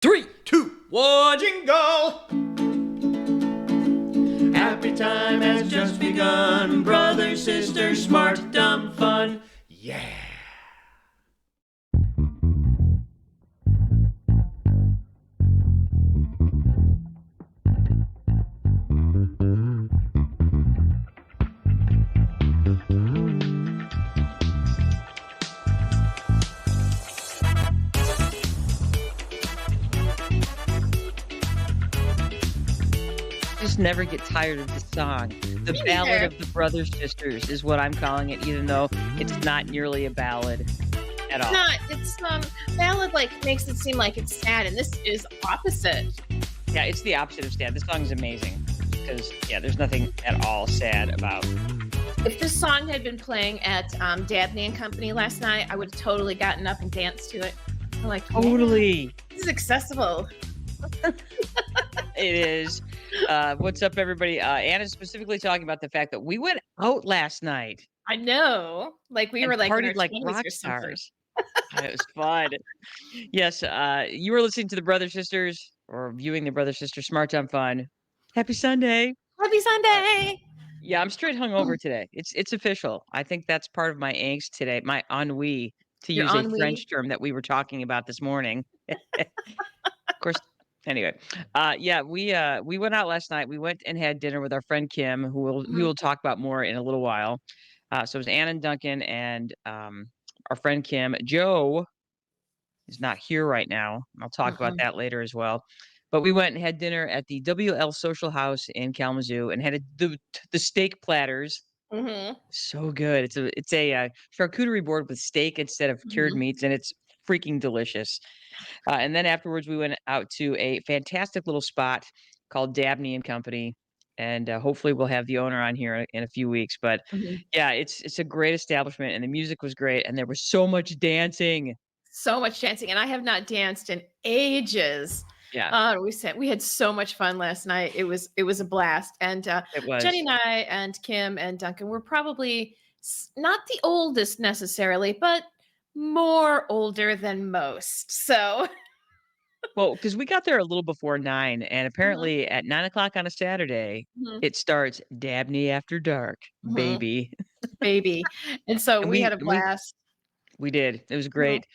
Three, two, one, Jingle! Happy time has just begun. Brother, sister, smart, dumb, fun. yeah. Just never get tired of the song. The Me Ballad neither. of the Brother Sisters is what I'm calling it, even though it's not nearly a ballad at It's all. not. It's ballad makes it seem like it's sad, and this is opposite. Yeah, it's the opposite of sad. This song is amazing because there's nothing at all sad about. If this song had been playing at Dabney and Company last night, I would have totally gotten up and danced to it. I'm like, yeah, Totally, this is accessible. it is. What's up, everybody? Anna's specifically talking about the fact that we went out last night I know. Like we and were like in our partied like 20s rock or something. stars. It was fun. Yes, you were listening to the Brother Sisters or viewing the Brother Sisters Smart Time Fun. Happy Sunday. Happy Uh, Sunday. Yeah, I'm straight hungover today. It's official. I think that's part of my angst today, my ennui, to You're use a on French weed. term that we were talking about this morning. Of course. Anyway, we went out last night. We went and had dinner with our friend Kim, who Mhm, we'll talk about more in a little while. So it was Ann and Duncan and our friend Kim. Joe is not here right now. I'll talk about mhm, that later as well. But we went and had dinner at the WL Social House in Kalamazoo and had the steak platters. mhm, So good. It's a charcuterie board with steak instead of cured mhm. meats, and it's freaking delicious. And then afterwards, we went out to a fantastic little spot called Dabney and Company, and hopefully we'll have the owner on here in a few weeks. But Mhm. yeah, it's a great establishment, and the music was great, and there was so much dancing. So much dancing, and I have not danced in ages. Yeah, We had so much fun last night. It was a blast, and it Jenny was. and I and Kim and Duncan were probably not the oldest necessarily, but more older than most. So Well, because we got there a little before 9, and Mhm, apparently at 9 o'clock on a Saturday, mhm, it starts Dabney After Dark, mhm, baby. baby, and so And we had a we blast. we did. It was Mhm, great.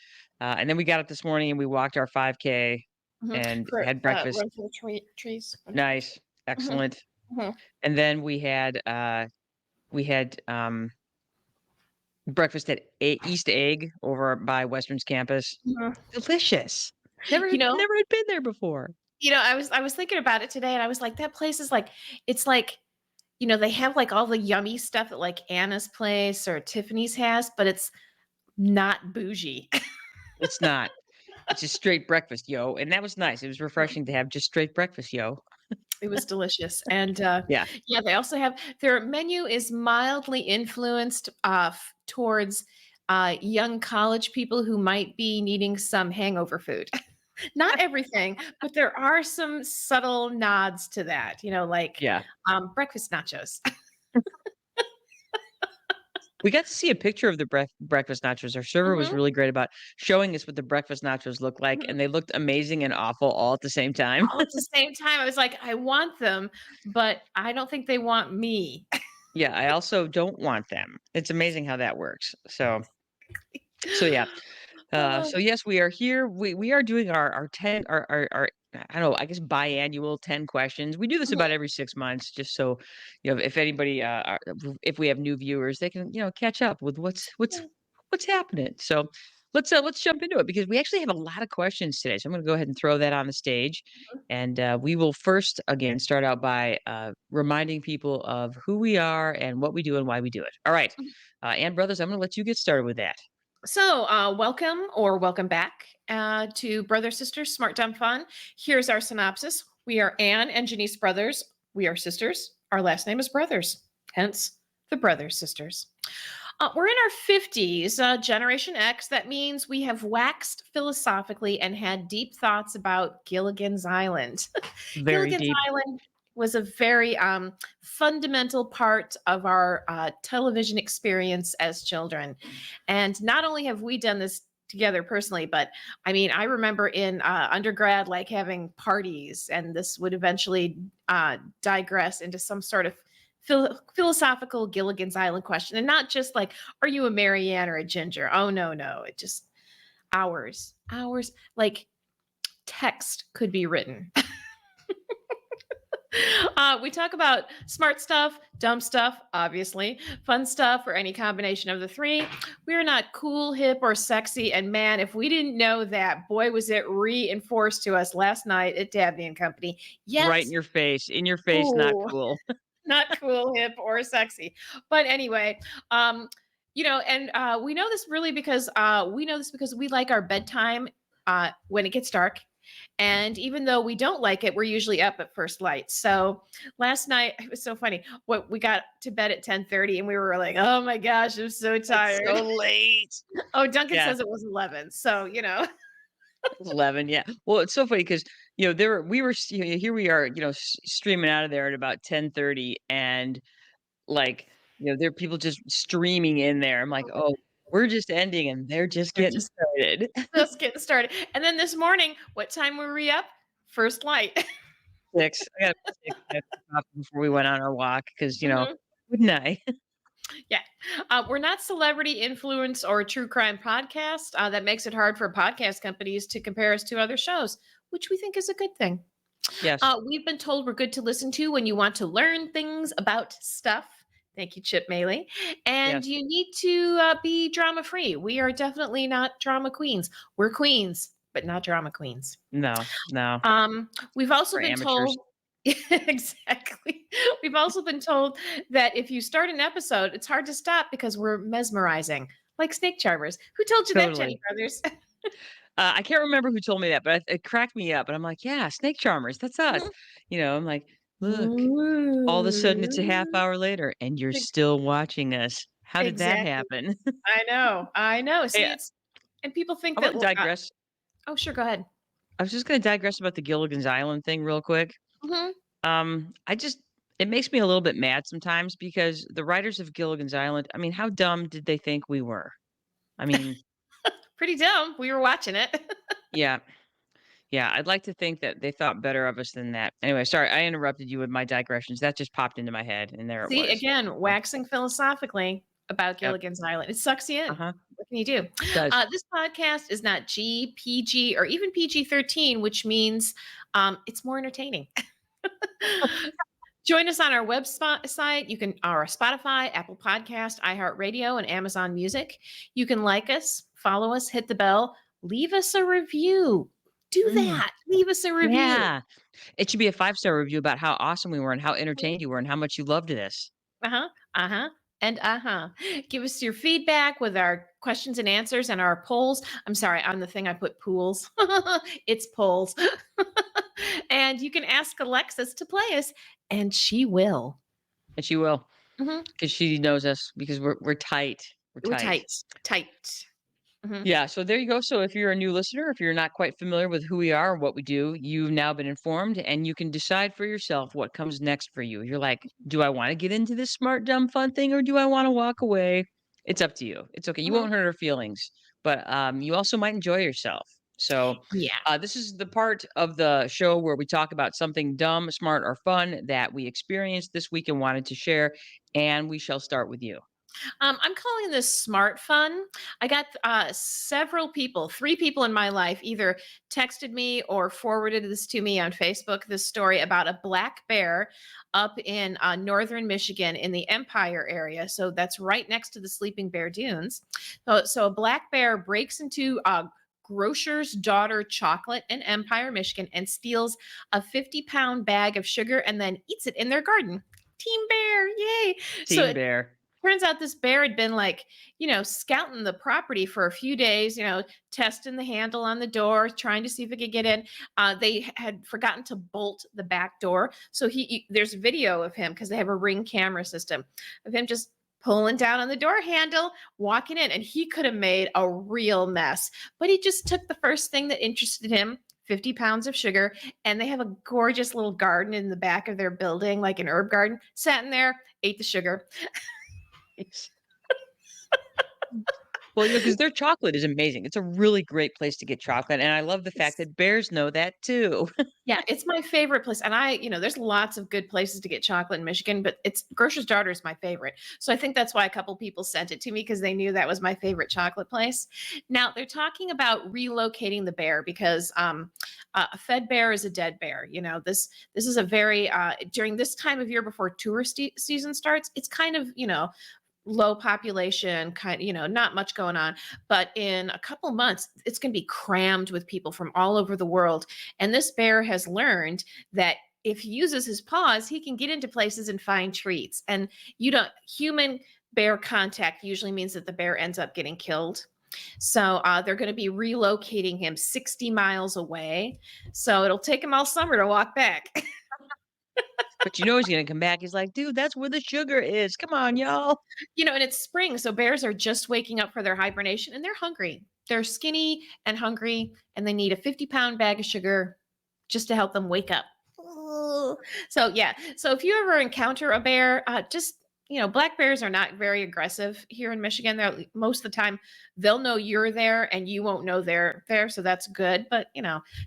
And then we got up this morning and we walked our 5K mhm. and For had breakfast. run for the trees. Run for the Nice, Mhm, excellent. mhm, And then we had breakfast at East Egg over by Western's campus. mhm. Delicious. Never You know, never had been there before. I was thinking about it today, and I was like, that place is like, it's like, they have like all the yummy stuff that like Anna's place or Tiffany's has, but it's not bougie. It's not. It's just straight breakfast, yo. And that was nice. It was refreshing to have just straight breakfast, yo. It was delicious. And Yeah. yeah, they also have their menu is mildly influenced towards young college people who might be needing some hangover food. Not everything, but there are some subtle nods to that, like Yeah. breakfast nachos. We got to see a picture of the breakfast nachos. Our server was Mhm, really great about showing us what the breakfast nachos look like, mhm. and they looked amazing and awful all at the same time. All at the same time, I was like, I want them, but I don't think they want me. Yeah, I also don't want them. It's amazing how that works. So yeah. So yes, we are here. We are doing our 10 our I don't know, I guess biannual 10 questions. We do this about every 6 months just so, if anybody if we have new viewers, they can, catch up with what's happening. So let's jump into it because we actually have a lot of questions today. So I'm going to go ahead and throw that on the stage. And we will first again start out by reminding people of who we are and what we do and why we do it. All right. And brothers, I'm going to let you get started with that. So, welcome or welcome back to Brother Sisters Smart Dumb Fun. Here's our synopsis. We are Anne and Janice brothers. We are sisters. Our last name is Brothers, hence the Brothers Sisters. We're in our 50s, Generation X. That means we have waxed philosophically and had deep thoughts about Gilligan's Island. Very Gilligan's deep. Island was a very fundamental part of our television experience as children. And not only have we done this together personally, but I mean, I remember in undergrad, like having parties, and this would eventually digress into some sort of philosophical Gilligan's Island question, and not just like, are you a Marianne or a Ginger? Oh no, no, it just hours, like text could be written. We talk about smart stuff, dumb stuff, obviously, fun stuff, or any combination of the three. We are not cool, hip, or sexy. And man, if we didn't know that, boy, was it reinforced to us last night at Dabney and Company. Right Yes, in your face, not cool, cool. not cool, hip, or sexy. But anyway, and we know this because we like our bedtime when it gets dark. And even though we don't like it, we're usually up at first light. So last night it was so funny. What we got to bed at 10:30 and we were like, oh my gosh, I'm so It's tired. so late. Oh, Duncan Yeah. says it was 11. So, It's 11, yeah. Well, it's so funny because here we are, streaming out of there at about 10:30, and like, there are people just streaming in there. I'm like, "Oh, we're just ending and they're just they're getting just started." just getting started. And then this morning, what time were we up? First light. 6. I got 6 minutes of coffee before we went on our walk because, Mhm. wouldn't I? Yeah. We're not celebrity influence or true crime podcast. That makes it hard for podcast companies to compare us to other shows, which we think is a good thing. Yes. We've been told we're good to listen to when you want to learn things about stuff. Thank you, Chip Maley. And Yes. you need to be drama free. We are definitely not drama queens. We're queens, but not drama queens. No, no. We've also We're been amateurs. told exactly. We've also been told that if you start an episode, it's hard to stop because we're mesmerizing, like snake charmers. Who told you that, Jenny Totally. Brothers? I can't remember who told me that, but it cracked me up, and I'm like, "Yeah, snake charmers, that's us." Mhm. I'm like, "Look." All of a sudden, it's a half Ooh. hour later, and you're still watching us. How did that Exactly. happen? I know. I know. Hey, See, it's and people think I that. wanna digress. Oh, sure. Go ahead. I was just gonna digress about the Gilligan's Island thing real quick. Hmm. I just it makes me a little bit mad sometimes because the writers of Gilligan's Island, I mean, how dumb did they think we were? I mean, Pretty dumb. We were watching it. yeah. Yeah, I'd like to think that they thought better of us than that. Anyway, sorry, I interrupted you with my digressions. That just popped into my head, and there it See, was. again, So, waxing philosophically about yep. Gilligan's Island. It sucks you in. Uh-huh. What can you do? It does. This podcast is not G, PG, or even PG-13, which means it's more entertaining. Join us on our website. You can our Spotify, Apple Podcast, iHeartRadio, and Amazon Music. You can like us, follow us, hit the bell, leave us a review. Do Mm, that. Leave us a review. yeah. It should be a five-star review about how awesome we were and how entertained you were and how much you loved this. Uh-huh. Uh-huh. And uh-huh. Give us your feedback with our questions and answers and our polls. I'm sorry, on the thing I put pools. It's polls. And you can ask Alexis to play us, and she will. And she will, Mhm. because she knows us because we're tight. We're We're tight. tight. Tight. Mhm. Yeah, so there you go. So if you're a new listener, if you're not quite familiar with who we are or what we do, you've now been informed and you can decide for yourself what comes next for you. You're like, do I want to get into this smart, dumb, fun thing or do I want to walk away? It's up to you. It's okay. You Mhm. won't hurt our feelings, but you also might enjoy yourself. So Yeah. this is the part of the show where we talk about something dumb, smart, or fun that we experienced this week and wanted to share. And we shall start with you. I'm calling this smart fun. I got several people, three people in my life, either texted me or forwarded this to me on Facebook. This story about a black bear up in northern Michigan in the Empire area. So that's right next to the Sleeping Bear Dunes. So a black bear breaks into grocer's daughter chocolate in Empire, Michigan, and steals a 50-pound bag of sugar and then eats it in their garden. Team Bear, yay! So Team Bear. turns out this bear had been like, scouting the property for a few days, testing the handle on the door, trying to see if it could get in. They had forgotten to bolt the back door. So there's video of him because they have a Ring camera system of him just pulling down on the door handle, walking in, and he could have made a real mess. But he just took the first thing that interested him. 50 pounds of sugar, and they have a gorgeous little garden in the back of their building, like an herb garden. Sat in there, ate the sugar. Well, because their chocolate is amazing. It's a really great place to get chocolate, and I love the fact It's that bears know that too. Yeah, it's my favorite place, and there's lots of good places to get chocolate in Michigan, but it's Grocer's Daughter is my favorite. So I think that's why a couple people sent it to me because they knew that was my favorite chocolate place. Now they're talking about relocating the bear because a fed bear is a dead bear. This is a very during this time of year before tourist season starts. It's kind of low population, not much going on. But in a couple months, it's going to be crammed with people from all over the world. And this bear has learned that if he uses his paws, he can get into places and find treats. And human bear contact usually means that the bear ends up getting killed. So they're going to be relocating him 60 miles away. So it'll take him all summer to walk back. But you know he's gonna come back. He's like, dude, that's where the sugar is. Come on, y'all. And it's spring, so bears are just waking up for their hibernation and they're hungry. They're skinny and hungry, and they need a 50-pound bag of sugar just to help them wake up. So, yeah. So, if you ever encounter a bear, black bears are not very aggressive here in Michigan. Most of the time, they'll know you're there and you won't know they're there. So, that's good. But,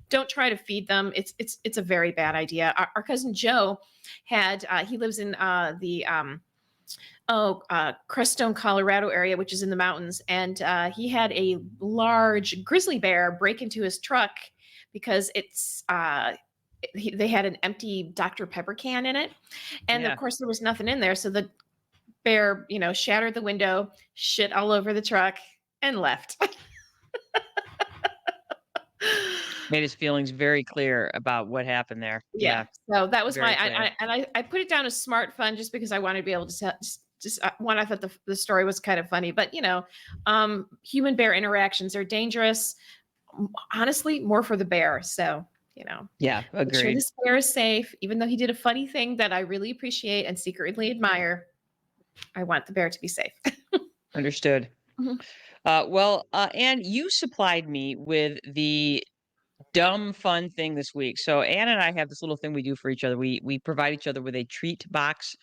don't try to feed them. It's a very bad idea. Our cousin Joe he lives in the Crestone, Colorado area, which is in the mountains. And he had a large grizzly bear break into his truck because they had an empty Dr. Pepper can in it. And Yeah. of course, there was nothing in there. So the bear, shattered the window, shit all over the truck, and left. Made his feelings very clear about what happened there. Yeah. So that was very I put it down as smart fun just because I wanted to be able to just one, I thought the story was kind of funny, but human bear interactions are dangerous. Honestly, more for the bear. So, Yeah, make sure agreed. this bear is safe, even though he did a funny thing that I really appreciate and secretly admire. I want the bear to be safe. Understood. Mhm. Anne, you supplied me with the dumb fun thing this week. So Anne and I have this little thing we do for each other. We provide each other with a treat box.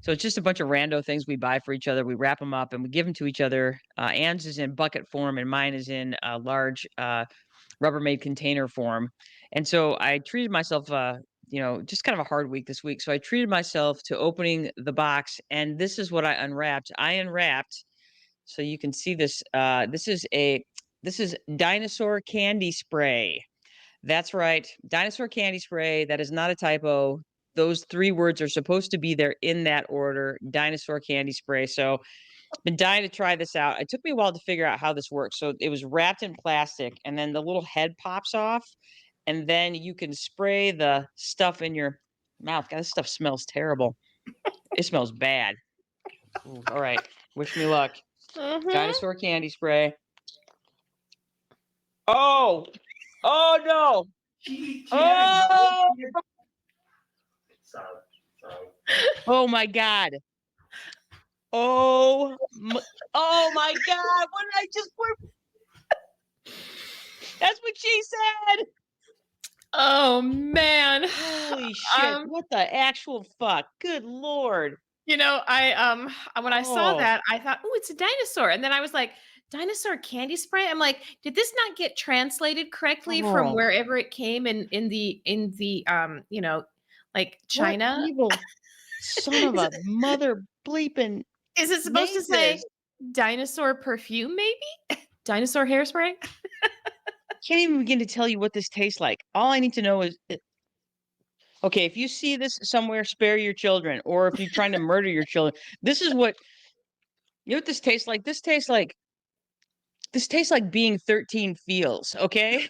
So it's just a bunch of rando things we buy for each other. We wrap them up and we give them to each other. Anne's is in bucket form and mine is in a large Rubbermaid container form. And so I treated myself, just kind of a hard week this week. So I treated myself to opening the box, and this is what I unwrapped. I unwrapped, so you can see this. This is dinosaur candy spray. That's right, dinosaur candy spray. That is not a typo. Those three words are supposed to be there in that order. Dinosaur candy spray. So been dying to try this out. It took me a while to figure out how this works. So it was wrapped in plastic, and then the little head pops off, and then you can spray the stuff in your mouth. God, this stuff smells terrible. It smells bad. Ooh, all right. Wish me luck. Mhm. Dinosaur candy spray. Oh, oh no. Oh, oh my God. Oh, oh my God. What did I just put? That's what she said. Oh man. Holy shit. What the actual fuck? Good Lord. When I saw Oh. that, I thought, "Oh, it's a dinosaur." And then I was like, "Dinosaur candy spray?" I'm like, "Did this not get translated correctly from Oh. wherever it came in the like China?" What evil son of Is a it mother bleeping is it supposed to named say this. dinosaur perfume maybe? Dinosaur hairspray? Can't even begin to tell you what this tastes like. All I need to know is okay, if you see this somewhere, spare your children, or if you're trying to murder your children, this is what you know what this tastes like? This tastes like being 13 feels, okay?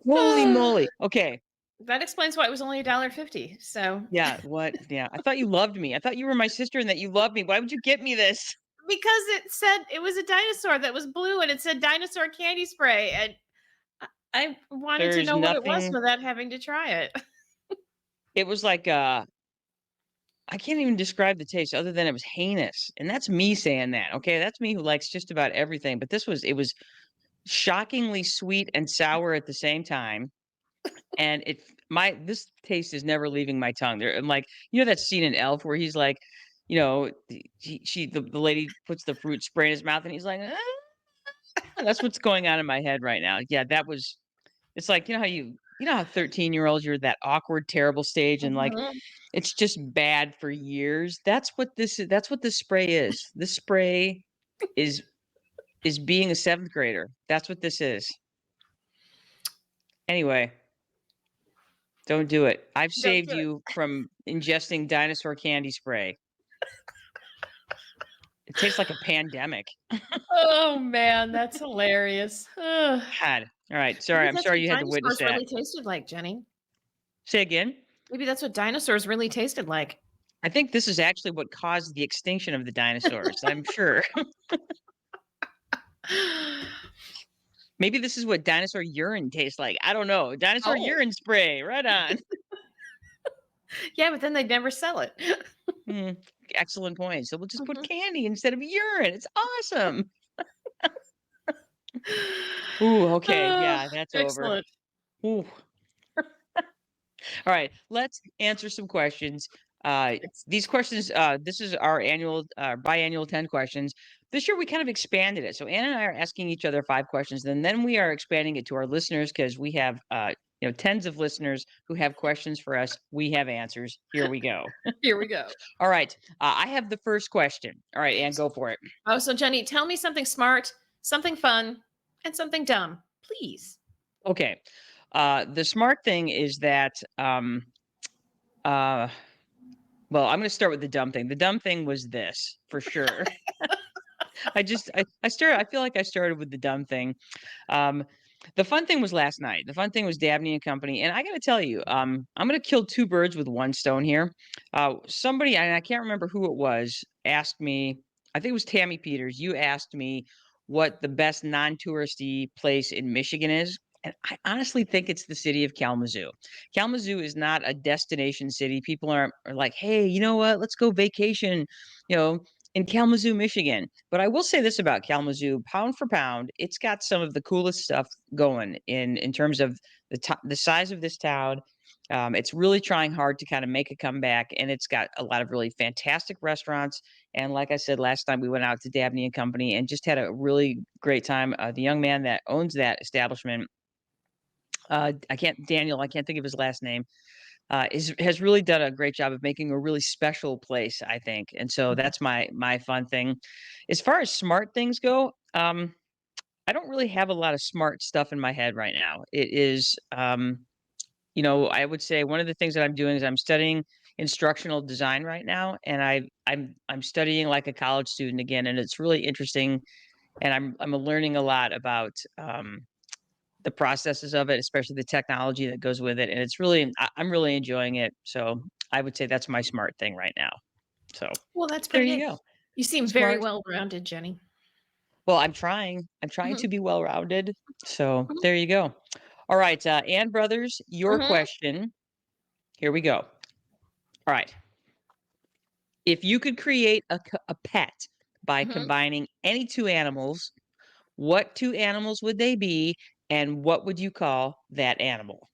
Holy moly. Okay. That explains why it was only $1.50. So Yeah, what? Yeah. I thought you loved me. I thought you were my sister and that you loved me. Why would you get me this? because it said it was a dinosaur that was blue and it said dinosaur candy spray and I wanted to There's know what it was nothing. without having to try it. It was like I can't even describe the taste other than it was heinous. And that's me saying that. Okay. That's me who likes just about everything. But it was shockingly sweet and sour at the same time. And this taste is never leaving my tongue. There, I'm like, you know that scene in Elf where he's like, the lady puts the fruit spray in his mouth and he's like, that's what's going on in my head right now. Yeah, it's like, how 13-year-olds, you're that awkward, terrible stage and like Mhm. it's just bad for years. That's what this spray is. This spray is being a 7th grader. That's what this is. Anyway, don't do it. I've Don't saved do it. you from ingesting dinosaur candy spray. It tastes like a pandemic. Oh man, that's hilarious. Ugh. God. All right. Sorry. Maybe I'm that's sorry what you had to witness dinosaurs that. really tasted like, Jenny. Say again. Maybe that's what dinosaurs really tasted like. I think this is actually what caused the extinction of the dinosaurs. I'm sure. Maybe this is what dinosaur urine tastes like. I don't know. Dinosaur Oh, urine spray. Right on. yeah, but then they'd never sell it. Hmm, excellent point. So we'll just put Mhm. candy instead of urine. It's awesome. Ooh, okay. Oh, Yeah, that's over. excellent. Ooh. All right, let's answer some questions. These questions, this is our annual, biannual 10 questions. This year we kind of expanded it. So Anna and I are asking each other 5 questions, and then we are expanding it to our listeners because we have, tens of listeners who have questions for us. We have answers. Here we go. Here we go. All right, I have the first question. All right, Ann, go for it. Oh, so Jenny, tell me something smart, something fun, and something dumb, please. Okay. The smart thing is that, uh, well, I'm gonna start with the dumb thing. The dumb thing was this, for sure. I feel like I started with the dumb thing. Um, the fun thing was last night. The fun thing was Dabney and Company, and I gotta tell you, I'm gonna kill 2 birds with 1 stone here. Somebody, and I can't remember who it was, asked me, I think it was Tammy Peters, you asked me what the best non-touristy place in Michigan is, and I honestly think it's the city of Kalamazoo. Kalamazoo is not a destination city. People are like, "Hey, you know what? Let's go vacation," you know, in Kalamazoo, Michigan. But I will say this about Kalamazoo, pound for pound, it's got some of the coolest stuff going in terms of the size of this town. It's really trying hard to kind of make a comeback, and it's got a lot of really fantastic restaurants. And like I said last time, we went out to Dabney and Company and just had a really great time. The young man that owns that establishment, I can't think of his last name, has really done a great job of making a really special place, I think. And so Mhm. that's my fun thing. As far as smart things go, I don't really have a lot of smart stuff in my head right now. It is, I would say one of the things that I'm doing is I'm studying instructional design right now, and I'm studying like a college student again, and it's really interesting. And I'm learning a lot about the processes of it, especially the technology that goes with it, and I'm really enjoying it. So I would say that's my smart thing right now. So Well, that's there pretty you good. go. You seem very Smart. well rounded, Jenny. Well, I'm trying. I'm trying Mhm. to be well rounded. So Mhm. there you go. All right, Ann Brothers, your Mhm. question. Here we go. All right. If you could create a pet by Mhm. combining any 2 animals, what 2 animals would they be, and what would you call that animal?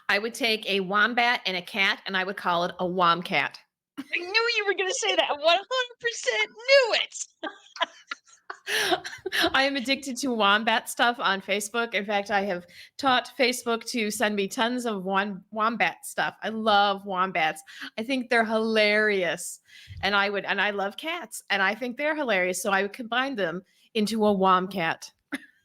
I would take a wombat and a cat, and I would call it a womcat. I knew you were gonna say that. 100% knew it. I am addicted to wombat stuff on Facebook. In fact, I have taught Facebook to send me tons of wombat stuff. I love wombats. I think they're hilarious. And I love cats, and I think they're hilarious. So I would combine them into a womcat.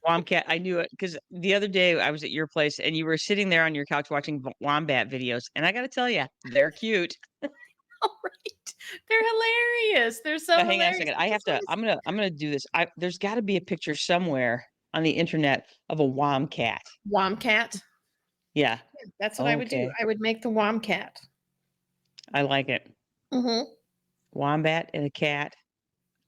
Womcat, I knew it because the other day I was at your place and you were sitting there on your couch watching wombat videos, and I gotta tell you, they're cute. All right. They're hilarious. They're so Now, hang on a hilarious. second. I I have just to. want to. I'm gonna do this. There's got to be a picture somewhere on the internet of a womcat. Womcat. Yeah. That's what I would do. Okay. I would make the womcat. I like it. Mhm. Wombat and a cat.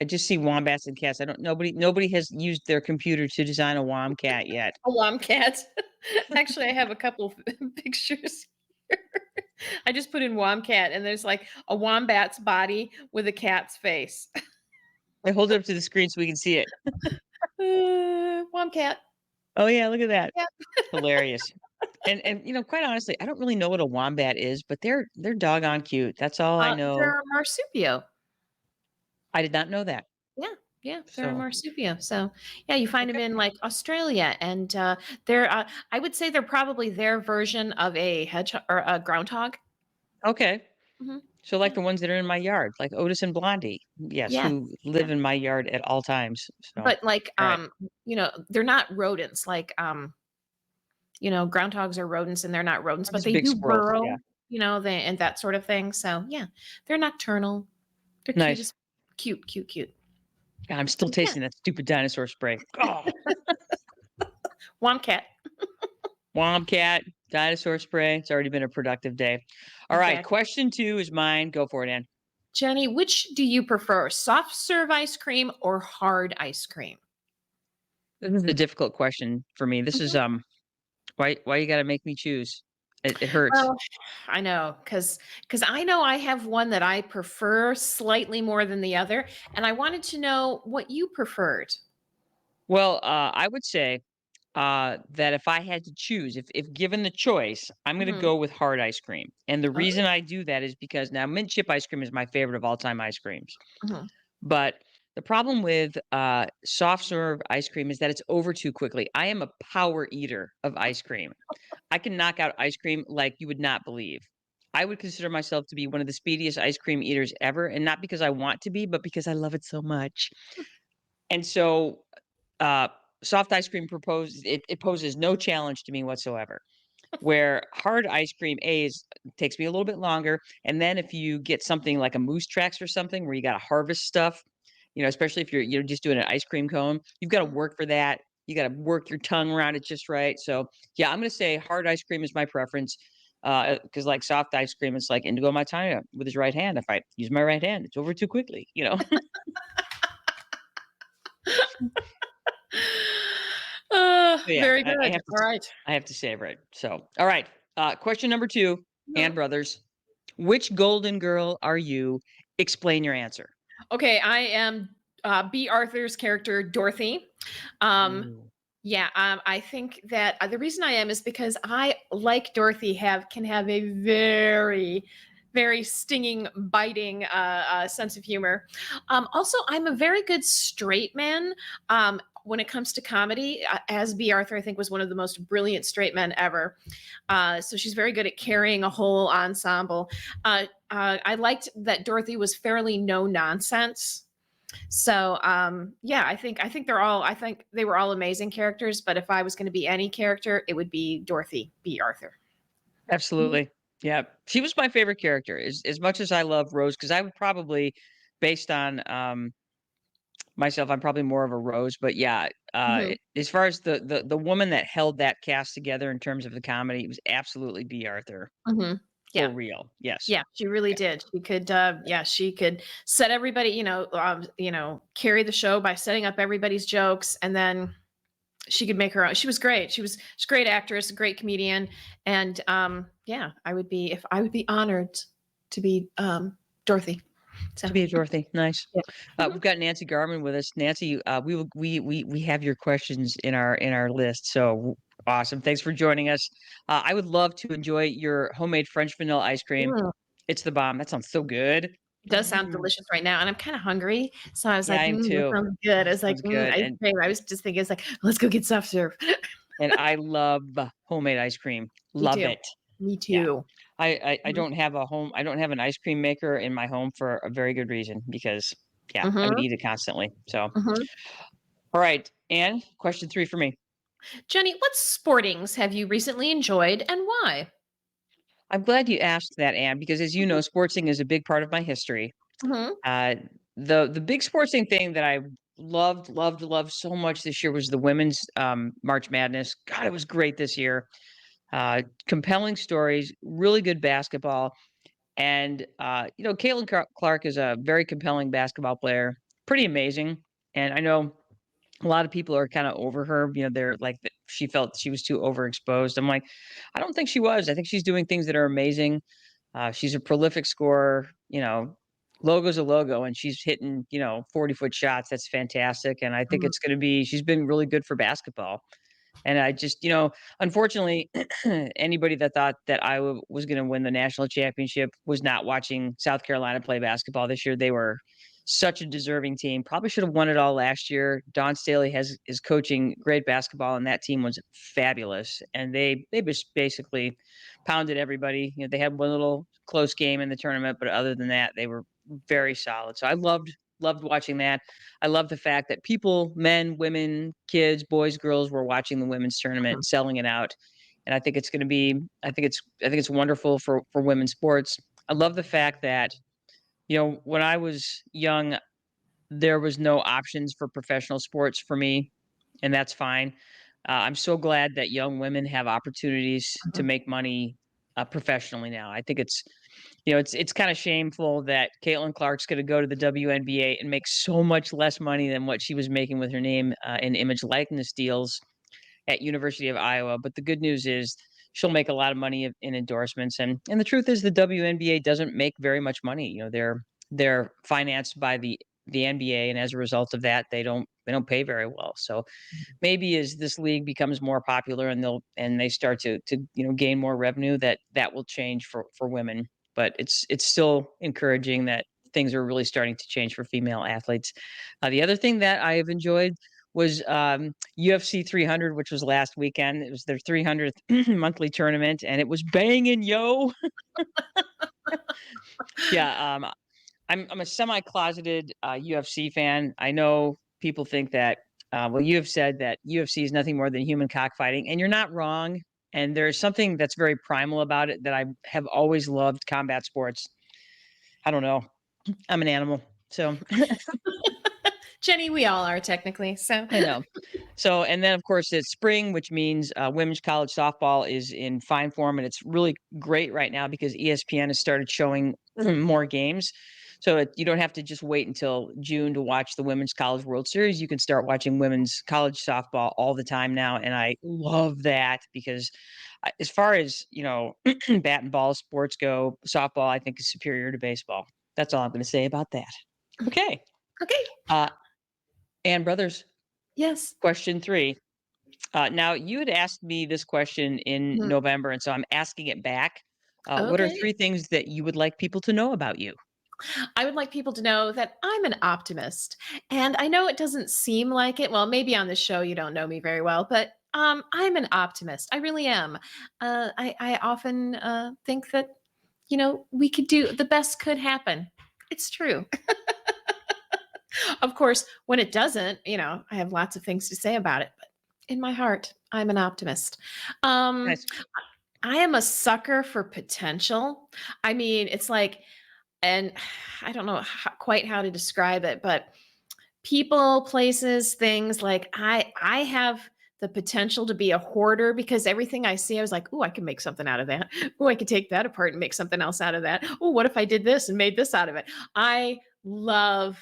I just see wombats and cats. I don't. Nobody has used their computer to design a womcat yet. A womcat. Actually, I have a couple of pictures here. I just put in womcat, and there's like a wombat's body with a cat's face. I hold it up to the screen so we can see it. Womcat. Oh yeah, look at that. Yeah. Hilarious. And quite honestly, I don't really know what a wombat is, but they're doggone cute. That's all I know. They're a marsupial. I did not know that. Yeah, yeah, they're a So, marsupial. So, yeah, you find them okay. in like Australia, and they're. I would say they're probably their version of a hedgehog or a groundhog. Okay. Hmm. So like Yeah, the ones that are in my yard, like Otis and Blondie. Yes, yeah, who live yeah. in my yard at all times. So, all But like, right. they're not rodents. Like, groundhogs are rodents, and they're not rodents, Or but just they big do squirrels. Yeah. burrow. They and that sort of thing. So, yeah, they're nocturnal. They're cute Nice. as cute, cute, cute. God, I'm still So, yeah, tasting that stupid dinosaur spray. Oh, Womcat. Womcat, dinosaur spray. It's already been a productive day. All right. Exactly. Question two is mine. Go for it, Ann. Jenny, which do you prefer, soft serve ice cream or hard ice cream? This is a difficult question for me. This is Mhm. why you gotta make me choose. It hurts. Well, I know, because I know I have one that I prefer slightly more than the other, and I wanted to know what you preferred. Well, I would say that if I had to choose, if given the choice, I'm gonna Mhm. go with hard ice cream. And the Oh, reason I do that is because now mint chip ice cream is my favorite of all time ice creams. mhm. But the problem with soft serve ice cream is that it's over too quickly. I am a power eater of ice cream. I can knock out ice cream like you would not believe. I would consider myself to be one of the speediest ice cream eaters ever, and not because I want to be, but because I love it so much. And so, uh, soft ice cream it poses no challenge to me whatsoever. Where hard ice cream takes me a little bit longer, and then if you get something like a Moose Tracks or something where you gotta harvest stuff, especially if you're just doing an ice cream cone, you've gotta work for that. You gotta work your tongue around it just right. So, yeah, I'm gonna say hard ice cream is my preference, because like soft ice cream, it's like Indigo Montana with his right hand. If I use my right hand, it's over too quickly, you know? So, yeah, Very I good. have to All right. I have to savor it. So, all right, question number 2, Mhm. and brothers. Which golden girl are you? Explain your answer. Okay, I am B. Arthur's character, Dorothy. Um, Ooh. yeah, I think that the reason I am is because I, like Dorothy, can have a very, very stinging, biting sense of humor. Also, I'm a very good straight man. When it comes to comedy, as B. Arthur, I think was one of the most brilliant straight men ever. So she's very good at carrying a whole ensemble. I liked that Dorothy was fairly no nonsense. So yeah, I think I think they were all amazing characters, but if I was going to be any character, it would be Dorothy B. Arthur. Mhm. Absolutely. Yeah. She was my favorite character. As much as I love Rose, because I would probably, based on myself, I'm probably more of a Rose. But yeah, Mhm. as far as the woman that held that cast together in terms of the comedy, it was absolutely B. Arthur. Mhm. For Yeah. real. Yes. Yeah, she really Yeah. did. She could set everybody, carry the show by setting up everybody's jokes, and then she could make her own. She was great. She's a great actress, a great comedian, and yeah, I would be honored to be Dorothy. So To be a Dorothy. Nice. yeah. Mhm. We've got Nancy Garman with us. Nancy, we have your questions in our list. So awesome. Thanks for joining us. I would love to enjoy your homemade French vanilla ice cream. Mm. It's the bomb. That sounds so good. It does sound Mm. delicious right now, and I'm kind of hungry. So I was Yeah, like, I am that too. sounds good. I was like, Sounds good. ice cream. I was just thinking, it's like, let's go get soft serve. And I love homemade ice cream. Me Love too. it. Me Yeah. too. I Mhm. I don't have an ice cream maker in my home for a very good reason because yeah, I would Mhm. eat it constantly. So Mhm. all right. And question 3 for me. Jenny, what sportings have you recently enjoyed and why? I'm glad you asked that, Anne, because as you know, Mhm. sportsing is a big part of my history. Mhm. Uh, the big sportsing thing that I loved so much this year was the women's March Madness. God, it was great this year. Compelling stories, really good basketball, and Caitlin Clark is a very compelling basketball player, pretty amazing. And I know a lot of people are kind of over her. They're like she felt she was too overexposed. I'm like, I don't think she was. I think she's doing things that are amazing. She's a prolific scorer. Logo's a logo, and she's hitting 40-foot shots. That's fantastic, and I think Mhm. it's going to be. She's been really good for basketball. And I just, unfortunately, anybody that thought that Iowa was going to win the national championship was not watching South Carolina play basketball this year. They were such a deserving team. Probably should have won it all last year. Don Staley is coaching great basketball, and that team was fabulous. And they just basically pounded everybody. They had one little close game in the tournament, but other than that, they were very solid. So I loved watching that. I love the fact that people, men, women, kids, boys, girls, were watching the women's tournament, selling it out. And I think it's going to be, I think it's wonderful for women's sports. I love the fact that, when I was young, there was no options for professional sports for me, and that's fine. I'm so glad that young women have opportunities to Mhm. make money professionally now. I think it's kind of shameful that Caitlin Clark's going to go to the WNBA and make so much less money than what she was making with her name and image likeness deals at University of Iowa. But the good news is she'll make a lot of money in endorsements, and the truth is the WNBA doesn't make very much money. They're financed by the NBA, and as a result of that, they don't pay very well. So maybe as this league becomes more popular and they start to gain more revenue, that will change for women. But it's still encouraging that things are really starting to change for female athletes. The other thing that I have enjoyed was UFC 300, which was last weekend. It was their 300th monthly tournament, and it was banging, yo. Yeah, I'm a semi-closeted UFC fan. I know people think that well, you have said that UFC is nothing more than human cockfighting, and you're not wrong. And there's something that's very primal about it that I have always loved combat sports. I don't know. I'm an animal, so Jenny, we all are technically. So I know. So, and then of course it's spring, which means women's college softball is in fine form, and it's really great right now because ESPN has started showing more games. So you don't have to just wait until June to watch the Women's College World Series. You can start watching women's college softball all the time now, and I love that because, as far as bat and ball sports go, softball I think is superior to baseball. That's all I'm going to say about that. Okay, okay. uh, and brothers, Yes. question 3. Now, you had asked me this question in Mhm. November, and so I'm asking it back. What are Okay. 3 things that you would like people to know about you? I would like people to know that I'm an optimist. And I know it doesn't seem like it. Well, maybe on this show you don't know me very well, but I'm an optimist. I really am. I often think that, we could do the best could happen. It's true. Of course, when it doesn't, I have lots of things to say about it, but in my heart, I'm an optimist. Um, Nice. I am a sucker for potential. I mean, it's like, and I don't know quite how to describe it, but people, places, things like I have the potential to be a hoarder because everything I see, I was like, "Oh, I can make something out of that. Oh, I could take that apart and make something else out of that. Oh, what if I did this and made this out of it?" I love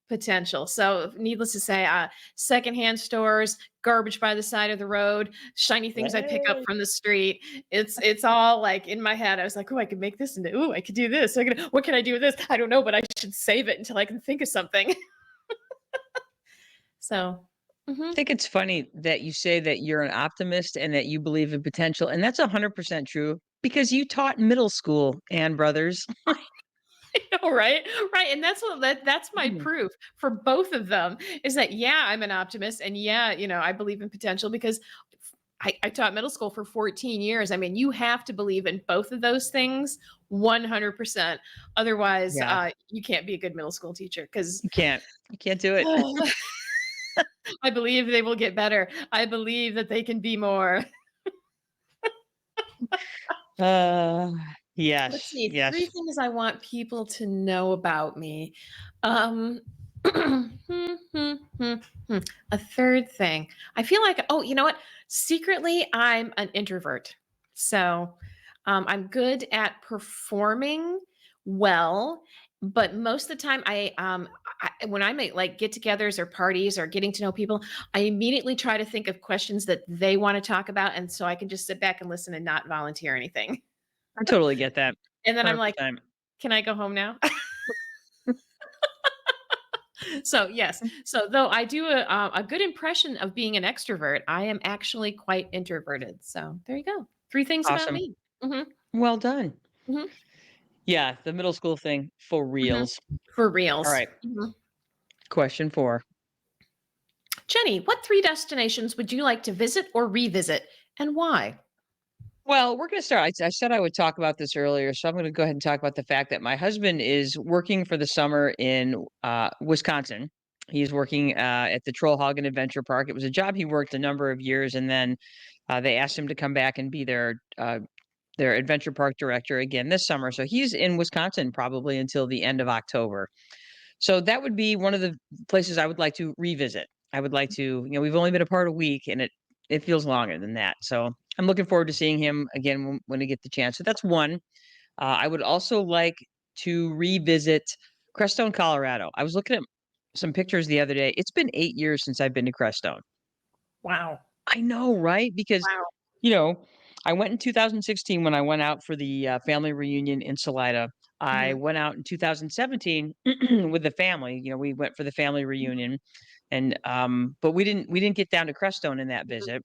potential. So, needless to say, secondhand stores, garbage by the side of the road, shiny things I pick up Hey. from the street. It's all like in my head. I was like, "Oh, I could make this into. Oh, I could do this. What can I do with this? I don't know, but I should save it until I can think of something." So, I mhm. think it's funny that you say that you're an optimist and that you believe in potential, and that's 100% true because you taught middle school, and brothers. I know, right? Right, and that's my Mhm. proof for both of them is that, yeah, I'm an optimist, and yeah, I believe in potential because I taught middle school for 14 years. I mean, you have to believe in both of those things 100%. Otherwise, Yeah, you can't be a good middle school teacher because you can't. You can't do it. I believe they will get better. I believe that they can be more. Uh, Let's yes, see, 3 yes. things I want people to know about me. Um, hmm, hmm, hmm, hmm. A third thing. I feel like, oh, you know what? Secretly, I'm an introvert. So, I'm good at performing well, but most of the time when I'm at like get-togethers or parties or getting to know people, I immediately try to think of questions that they want to talk about, and so I can just sit back and listen and not volunteer anything. I totally get that. And then I'm like, 100%. "Can I go home now?" So yes. So though I do a good impression of being an extrovert, I am actually quite introverted. So there you go. Three things about Awesome. me. Hmm. Well done. Hmm. Yeah, the middle school thing for Hmm. reals. For All reals. right. Mhm. Question 4. Jenny, what three destinations would you like to visit or revisit, and why? Well, we're going to start. I said I would talk about this earlier, so I'm going to go ahead and talk about the fact that my husband is working for the summer in Wisconsin. He's working at the Trollhagen Adventure Park. It was a job he worked a number of years, and then they asked him to come back and be their adventure park director again this summer. So he's in Wisconsin probably until the end of October. So that would be one of the places I would like to revisit. I would like to, we've only been apart a week and it feels longer than that. So I'm looking forward to seeing him again when I get the chance. So that's one. I would also like to revisit Crestone, Colorado. I was looking at some pictures the other day. It's been 8 years since I've been to Crestone. Wow. I know, right? Because, Wow. you know, I went in 2016 when I went out for the family reunion in Salida. I Mhm. went out in 2017 with the family. We went for the family reunion, and but we didn't get down to Crestone in that visit,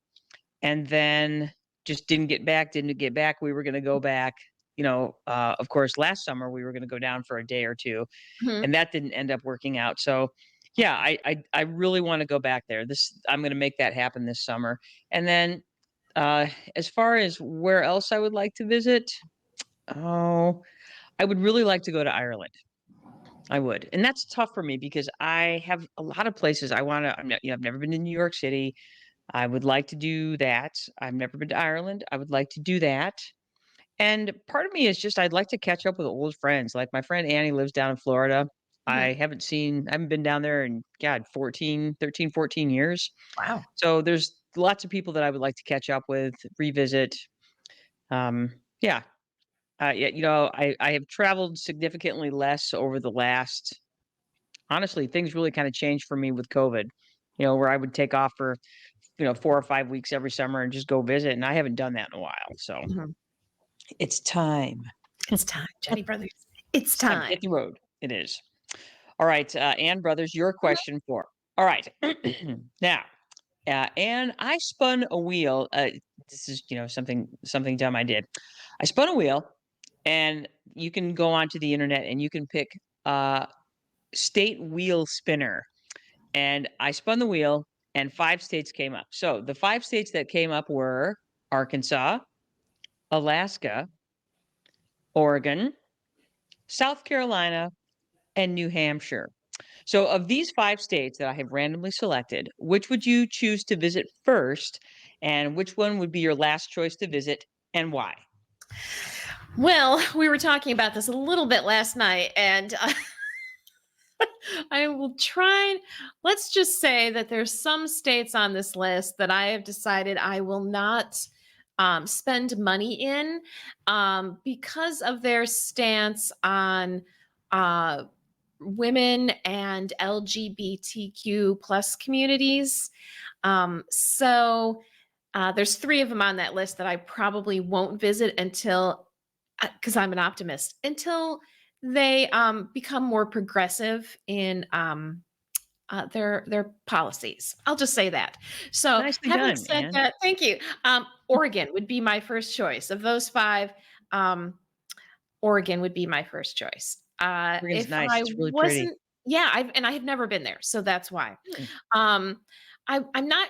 and then just didn't get back. We were going to go back. Of course, last summer we were going to go down for a day or two, Mhm. and that didn't end up working out. So, yeah, I really want to go back there. I'm going to make that happen this summer. And then, uh, as far as where else I would like to visit, oh, I would really like to go to Ireland. I would, and that's tough for me because I have a lot of places I want to. I've never been to New York City. I would like to do that. I've never been to Ireland. I would like to do that. And part of me is just I'd like to catch up with old friends. Like my friend Annie lives down in Florida. Mhm. I haven't been down there in God, 14 years. Wow. So there's lots of people that I would like to catch up with, revisit. Yeah. Yeah, I have traveled significantly less over the last honestly, things really kind of changed for me with COVID, where I would take off for, 4 or 5 weeks every summer and just go visit. And I haven't done that in a while. So Mhm. it's time. It's time, Jenny Brothers. It's It's time to time. hit the road. It is. All right, Ann Brothers, your question for. All right. Now, Ann, I spun a wheel. This is, something dumb I did. I spun a wheel, and you can go onto the internet and you can pick state wheel spinner. And I spun the wheel, and 5 states came up. So the 5 states that came up were Arkansas, Alaska, Oregon, South Carolina, and New Hampshire. So, of these 5 states that I have randomly selected, which would you choose to visit first, and which one would be your last choice to visit, and why? Well, we were talking about this a little bit last night, and I will try. Let's just say that there's some states on this list that I have decided I will not spend money in because of their stance on uh, women and LGBTQ plus communities. There's three of them on that list that I probably won't visit until, because I'm an optimist, until they become more progressive in their policies. I'll just say that. So, Nicely having done, said Anne. that, thank you. Oregon would be my first choice of those five. Um, Oregon would be my first choice. Oregon's If nice. I It's really pretty. wasn't, yeah, I have never been there, so that's why. Hmm. Um, I'm not.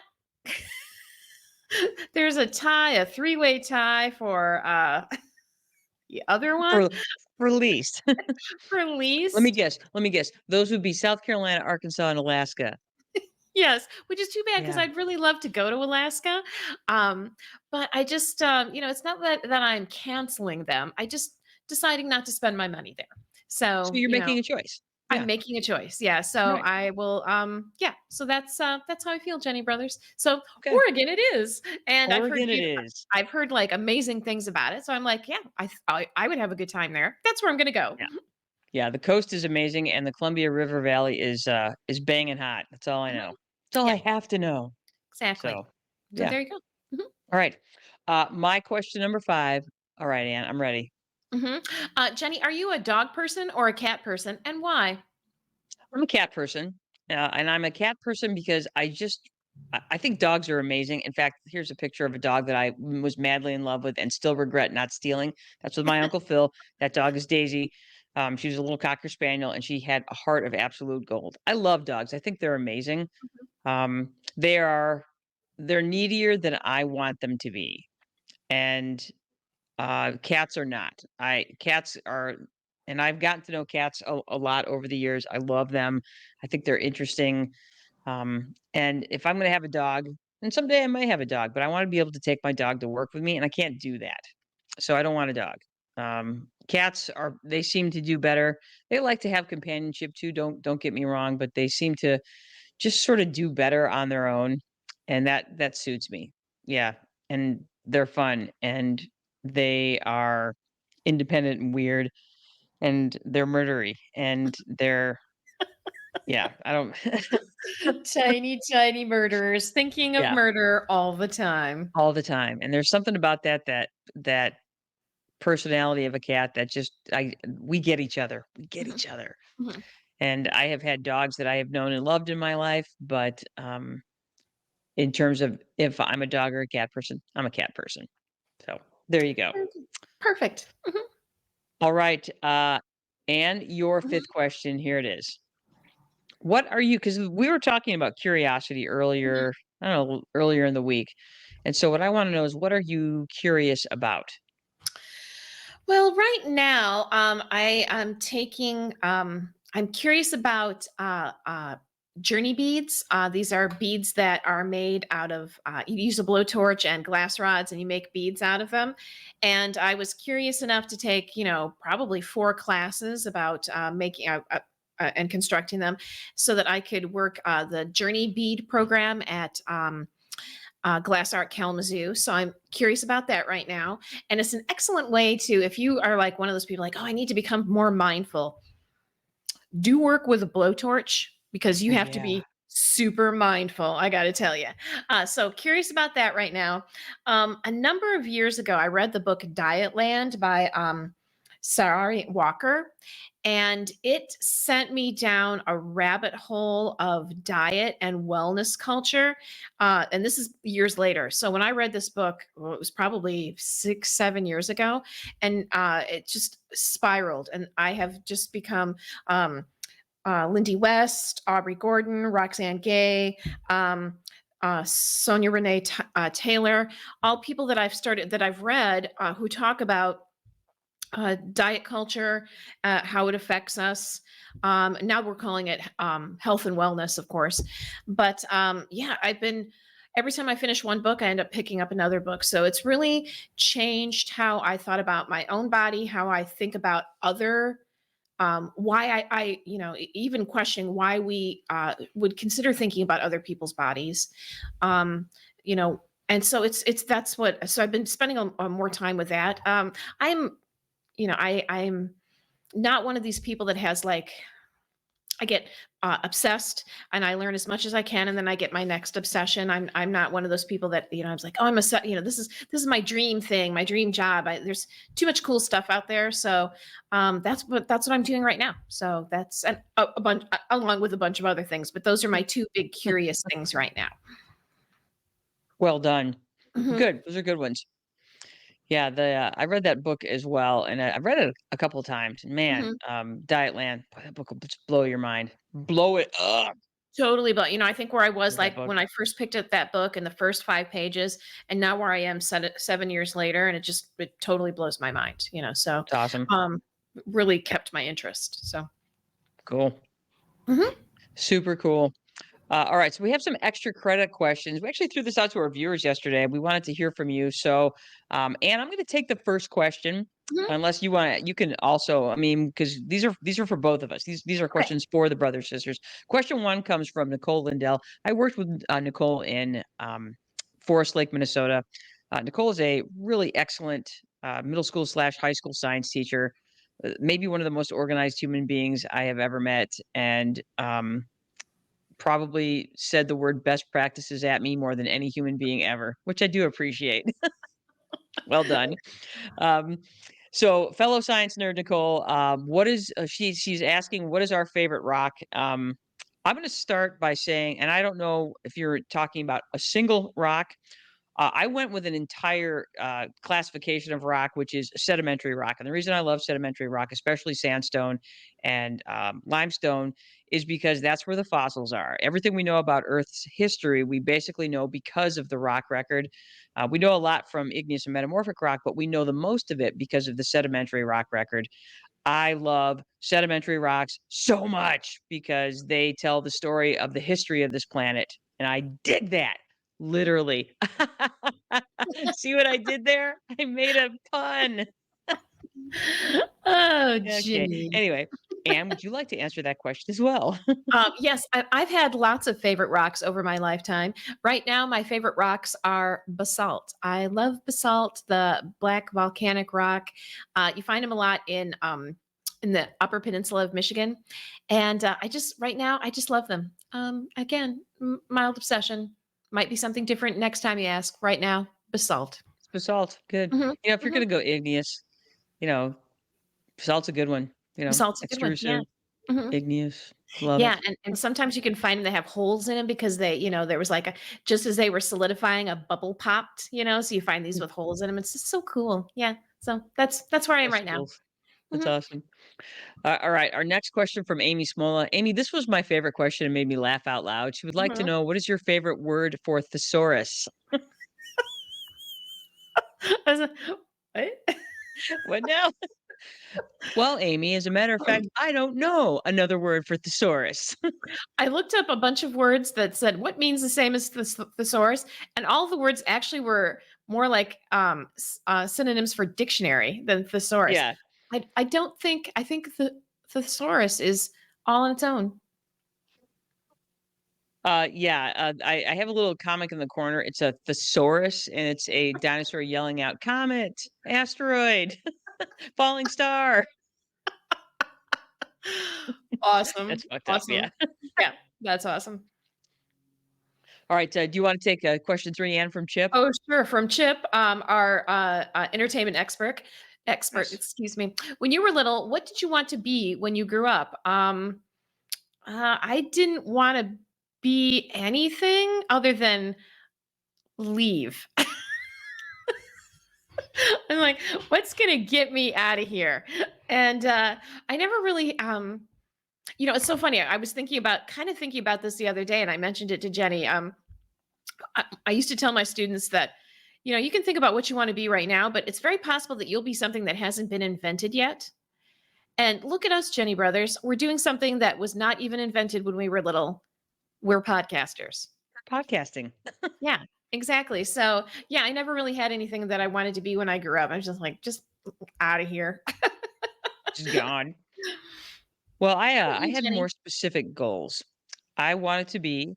There's a three-way tie for the other one For for least. for Let me least. guess. Let me guess. Those would be South Carolina, Arkansas, and Alaska. Yes, which is too bad because Yeah. I'd really love to go to Alaska. Um, but I just, it's not that I'm canceling them. I just deciding not to spend my money there. So So, you're making a choice. I'm Yeah. making a choice. Yeah. So Right. I will, yeah. So that's how I feel, Jenny Brothers. So Okay. Oregon it is. And Oregon it is. I've heard like amazing things about it. So I'm like, yeah, I would have a good time there. That's where I'm going to go. Yeah. Yeah, the coast is amazing, and the Columbia River Valley is banging hot. That's all I Mhm. know. That's all I Yeah, have to know. exactly. So, So yeah. there you go. Mhm. All right. My question number 5. All right, Ann, I'm ready. Mhm. Jenny, are you a dog person or a cat person, and why? I'm a cat person, and I'm a cat person because I think dogs are amazing. In fact, here's a picture of a dog that I was madly in love with and still regret not stealing. That's with my Uncle Phil. That dog is Daisy. She was a little Cocker Spaniel, and she had a heart of absolute gold. I love dogs. I think they're amazing. Um, they are they're needier than I want them to be, and cats are not. I cats are and I've gotten to know cats a lot over the years. I love them. I think they're interesting. And if I'm gonna have a dog, and someday I might have a dog, but I want to be able to take my dog to work with me, and I can't do that. So I don't want a dog. Cats are they seem to do better. They like to have companionship too, don't get me wrong, but they seem to just sort of do better on their own, and that suits me. Yeah, and they're fun, and they are independent and weird, and they're murdery, and they're yeah, I don't Tiny, tiny murderers thinking of yeah, murder all the time. all the time, and there's something about that personality of a cat that just I we get each other. We get Mhm, each other. mhm. And I have had dogs that I have known and loved in my life, but, in terms of if I'm a dog or a cat person, I'm a cat person. So, there you go. Perfect. Mhm, All right, and your mhm, 5th question, here it is. What are you? Because we were talking about curiosity mhm. earlier, I don't know, earlier in the week, and so what I wanna know is what are you curious about? Well, right now, I am taking. I'm curious about journey beads. These are beads that are made out of. You use a blowtorch and glass rods, and you make beads out of them. And I was curious enough to take, probably 4 classes about making. And constructing them so that I could work the journey bead program at Glass Art Kalamazoo. So I'm curious about that right now. And it's an excellent way to, if you are like one of those people like, oh, I need to become more mindful, do work with a blowtorch because you Oh, have to yeah. be super mindful. I got to tell you. So curious about that right now. A number of years ago, I read the book Dietland by Sari Walker, and it sent me down a rabbit hole of diet and wellness culture. And this is years later. So when I read this book, well, it was probably 6, 7 years ago, and it just spiraled. And I have just become Lindy West, Aubrey Gordon, Roxanne Gay, Sonia Renee Taylor, all people that I've read who talk about diet culture, how it affects us. Now we're calling it health and wellness, of course. But yeah, every time I finish one book, I end up picking up another book. So it's really changed how I thought about my own body, how I think about other. Why even questioning why we would consider thinking about other people's bodies. Um, you know, and so it's that's what. So I've been spending more time with that. I'm I'm not one of these people that has like I get obsessed and I learn as much as I can, and then I get my next obsession. I'm not one of those people that I was like, oh, this is my dream thing, my dream job. There's too much cool stuff out there, so that's what I'm doing right now. So that's a bunch along with a bunch of other things, but those are my two big curious things right now. Well done. Hmm. Good, those are good ones. Yeah, I read that book as well, and I've read it a couple of times. Man, Hmm. Dietland, boy, that book will just blow your mind. Blow it up. Totally, but I think where I was Love that like book. when I first picked up that book in the first 5 pages, and now where I am 7 years later, and it totally blows my mind. So It's awesome. um, really kept my interest. So Cool. mhm. Super cool. All right, so we have some extra credit questions. We actually threw this out to our viewers yesterday. We wanted to hear from you. So, Anne, I'm going to take the first question, Mhm. unless you want. You can also, I mean, because these are for both of us. These are Okay. questions for the brothers sisters. Question one comes from Nicole Lindell. I worked with Nicole in Forest Lake, Minnesota. Nicole is a really excellent middle school slash high school science teacher. Maybe one of the most organized human beings I have ever met, and probably said the word best practices at me more than any human being ever, which I do appreciate. Well done. Um, So, fellow science nerd Nicole, what is she's asking what is our favorite rock? I'm going to start by saying, and I don't know if you're talking about a single rock. I went with an entire classification of rock, which is sedimentary rock. And the reason I love sedimentary rock, especially sandstone and limestone, is because that's where the fossils are. Everything we know about Earth's history, we basically know because of the rock record. We know a lot from igneous and metamorphic rock, but we know the most of it because of the sedimentary rock record. I love sedimentary rocks so much because they tell the story of the history of this planet, and I dig that. Literally. See what I did there? I made a pun. Oh, Okay. Ginny. Anyway, Anne, would you like to answer that question as well? Yes, I've had lots of favorite rocks over my lifetime. Right now, my favorite rocks are basalt. I love basalt, the black volcanic rock. You find them a lot in the Upper Peninsula of Michigan, and right now I just love them. Again, mild obsession. Might be something different next time you ask. Right now, basalt. Basalt, good. Hmm. If you're Hmm. gonna go igneous, you know, basalt's a good one. Basalt's a good one. Yeah. Extrusive, Mhm. igneous, love Yeah, it. and sometimes you can find them that have holes in them because there was like a just as they were solidifying, a bubble popped, so you find these Mm, with holes in them. It's just so cool. Yeah. So that's where I am right now. testicles. That's Mhm. awesome. All right. Our next question from Amy Smola. Amy, this was my favorite question and made me laugh out loud. She would like to Mhm. know what is your favorite word for thesaurus? I was like, "What?" What now? Well, Amy, as a matter of fact, I don't know another word for thesaurus. I looked up a bunch of words that said what means the same as thesaurus, and all the words actually were more like synonyms for dictionary than thesaurus. Yeah. I think the thesaurus is all on its own. Yeah. I have a little comic in the corner. It's a thesaurus, and it's a dinosaur yelling out, "Comet, asteroid, falling star." Awesome. That's fucked up. Yeah. Awesome. Yeah, that's awesome. All right. Do you want to take question 3, Ann, from Chip? Oh, sure. From Chip, our entertainment expert, Yes. excuse me. When you were little, what did you want to be when you grew up? I didn't want to be anything other than leave. I'm like, what's gonna get me out of here? And I never really it's so funny. I was kind of thinking about this the other day, and I mentioned it to Jenny. I used to tell my students that, you can think about what you want to be right now, but it's very possible that you'll be something that hasn't been invented yet. And look at us, Jenny Brothers. We're doing something that was not even invented when we were little. We're podcasters. Podcasting. Yeah, exactly. So, yeah, I never really had anything that I wanted to be when I grew up. I was just like, just out of here. Just gone. Well, How about I you, had more Jenny? specific goals. I wanted to be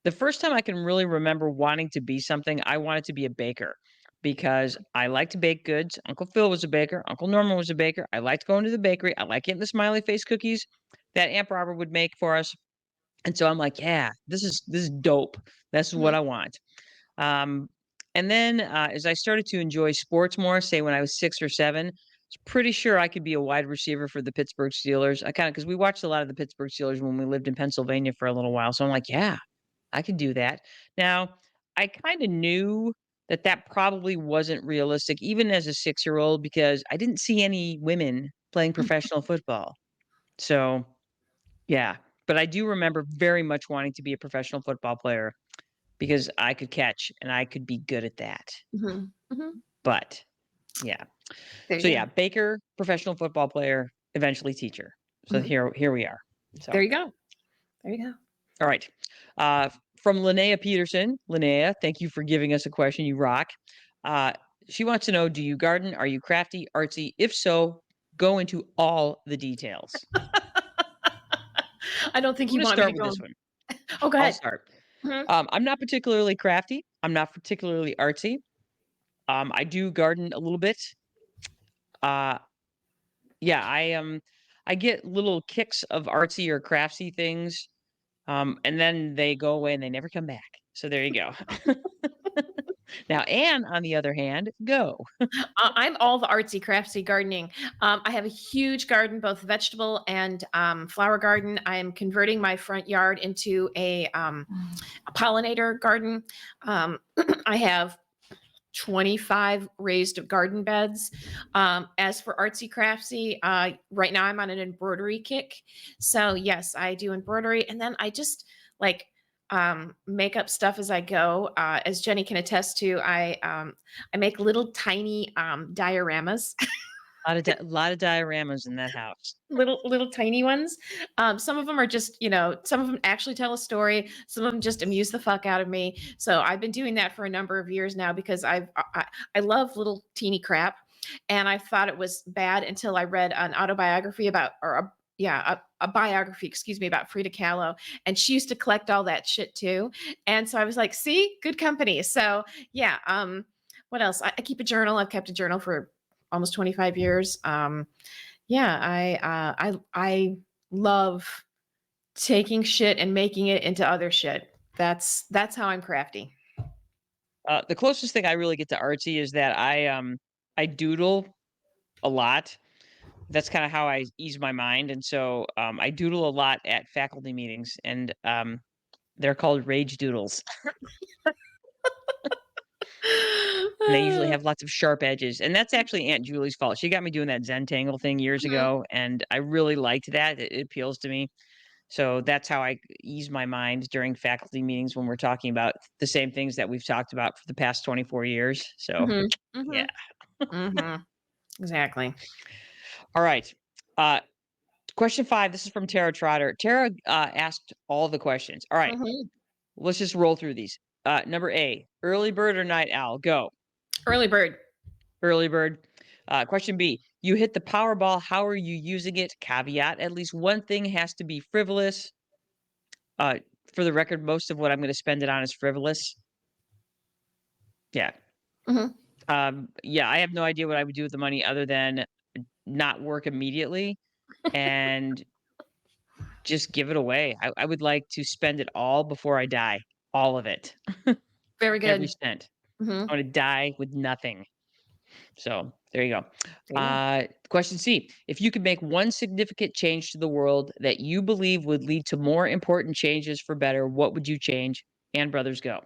the first time I can really remember wanting to be something, I wanted to be a baker because I like to bake goods. Uncle Phil was a baker. Uncle Norman was a baker. I liked going to the bakery. I like getting the smiley face cookies that Aunt Barbara would make for us. And so I'm like, yeah, this is dope. That's what Mhm. I want. Um, and then as I started to enjoy sports more, say when I was 6 or 7, I was pretty sure I could be a wide receiver for the Pittsburgh Steelers. I kind of because we watched a lot of the Pittsburgh Steelers when we lived in Pennsylvania for a little while. So I'm like, yeah, I could do that. Now, I kind of knew that that probably wasn't realistic, even as a 6-year-old, because I didn't see any women playing professional football. So, yeah. But I do remember very much wanting to be a professional football player because I could catch and I could be good at that. Mhm. Mhm. But yeah. There So you yeah, go. baker, professional football player, eventually teacher. So Mhm. here we are. So There you go. There you go. all right. From Linnea Peterson. Linnea, thank you for giving us a question. You rock. Uh, she wants to know, do you garden? Are you crafty, artsy? If so, go into all the details. I don't think I'm you going to want me to start with go. this one. Oh, go I'll ahead. start. Mhm. I'm not particularly crafty. I'm not particularly artsy. I do garden a little bit. Uh, yeah, I get little kicks of artsy or craftsy things, and then they go away and they never come back. So there you go. Now, Anne, on the other hand, go. I'm all the artsy craftsy gardening. I have a huge garden, both vegetable and flower garden. I am converting my front yard into a pollinator garden. I have 25 raised garden beds. As for artsy craftsy, right now I'm on an embroidery kick. So yes, I do embroidery, and then I just like make up stuff as I go. As Jenny can attest to, I make little tiny dioramas, Lot of dioramas in that house. little tiny ones. Some of them are just, some of them actually tell a story. Some of them just amuse the fuck out of me. So I've been doing that for a number of years now because I love little teeny crap, and I thought it was bad until I read an autobiography about, or a biography, excuse me, about Frida Kahlo, and she used to collect all that shit too. And so I was like, see, good company. So yeah. What else? I keep a journal. I've kept a journal for almost 25 years. Yeah, I love taking shit and making it into other shit. That's how I'm crafty. The closest thing I really get to artsy is that I doodle a lot. That's kind of how I ease my mind, and so I doodle a lot at faculty meetings, and they're called rage doodles, and they usually have lots of sharp edges. And that's actually Aunt Julie's fault. She got me doing that Zentangle thing years Mhm. ago, and I really liked that. It appeals to me. So that's how I ease my mind during faculty meetings when we're talking about the same things that we've talked about for the past 24 years. So, Mhm. yeah. Mhm. Mhm. Exactly. All right. Uh, Question 5. This is from Tara Trotter. Tara asked all the questions. All right. Mhm. Let's just roll through these. Number A, early bird or night owl? Go. Early bird. Early bird. Question B, you hit the Powerball. How are you using it? Caveat, at least one thing has to be frivolous. Uh, for the record, most of what I'm going to spend it on is frivolous. Yeah. Mhm. Yeah, I have no idea what I would do with the money other than not work immediately and just give it away. I would like to spend it all before I die. All of it. Very Every good. cent. Mhm. I want to die with nothing. So there you go. There you go. Question C. If you could make one significant change to the world that you believe would lead to more important changes for better, what would you change? And brothers go.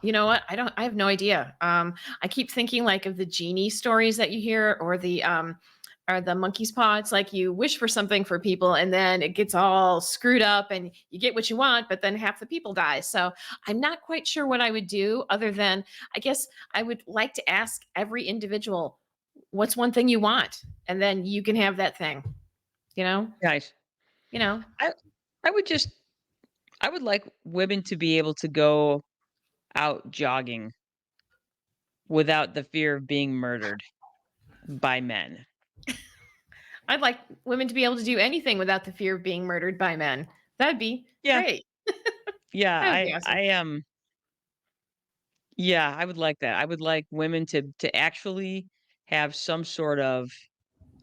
You know what? I have no idea. I keep thinking like of the genie stories that you hear, or the monkey's paw. It's like you wish for something for people and then it gets all screwed up and you get what you want, but then half the people die. So I'm not quite sure what I would do other than I guess I would like to ask every individual, what's one thing you want? And then you can have that thing, you know, Nice. you know. I I would just I would like women to be able to go out jogging without the fear of being murdered by men. I'd like women to be able to do anything without the fear of being murdered by men. That'd be Yeah. great. Yeah, That would be awesome. yeah, I would like that. I would like women to actually have some sort of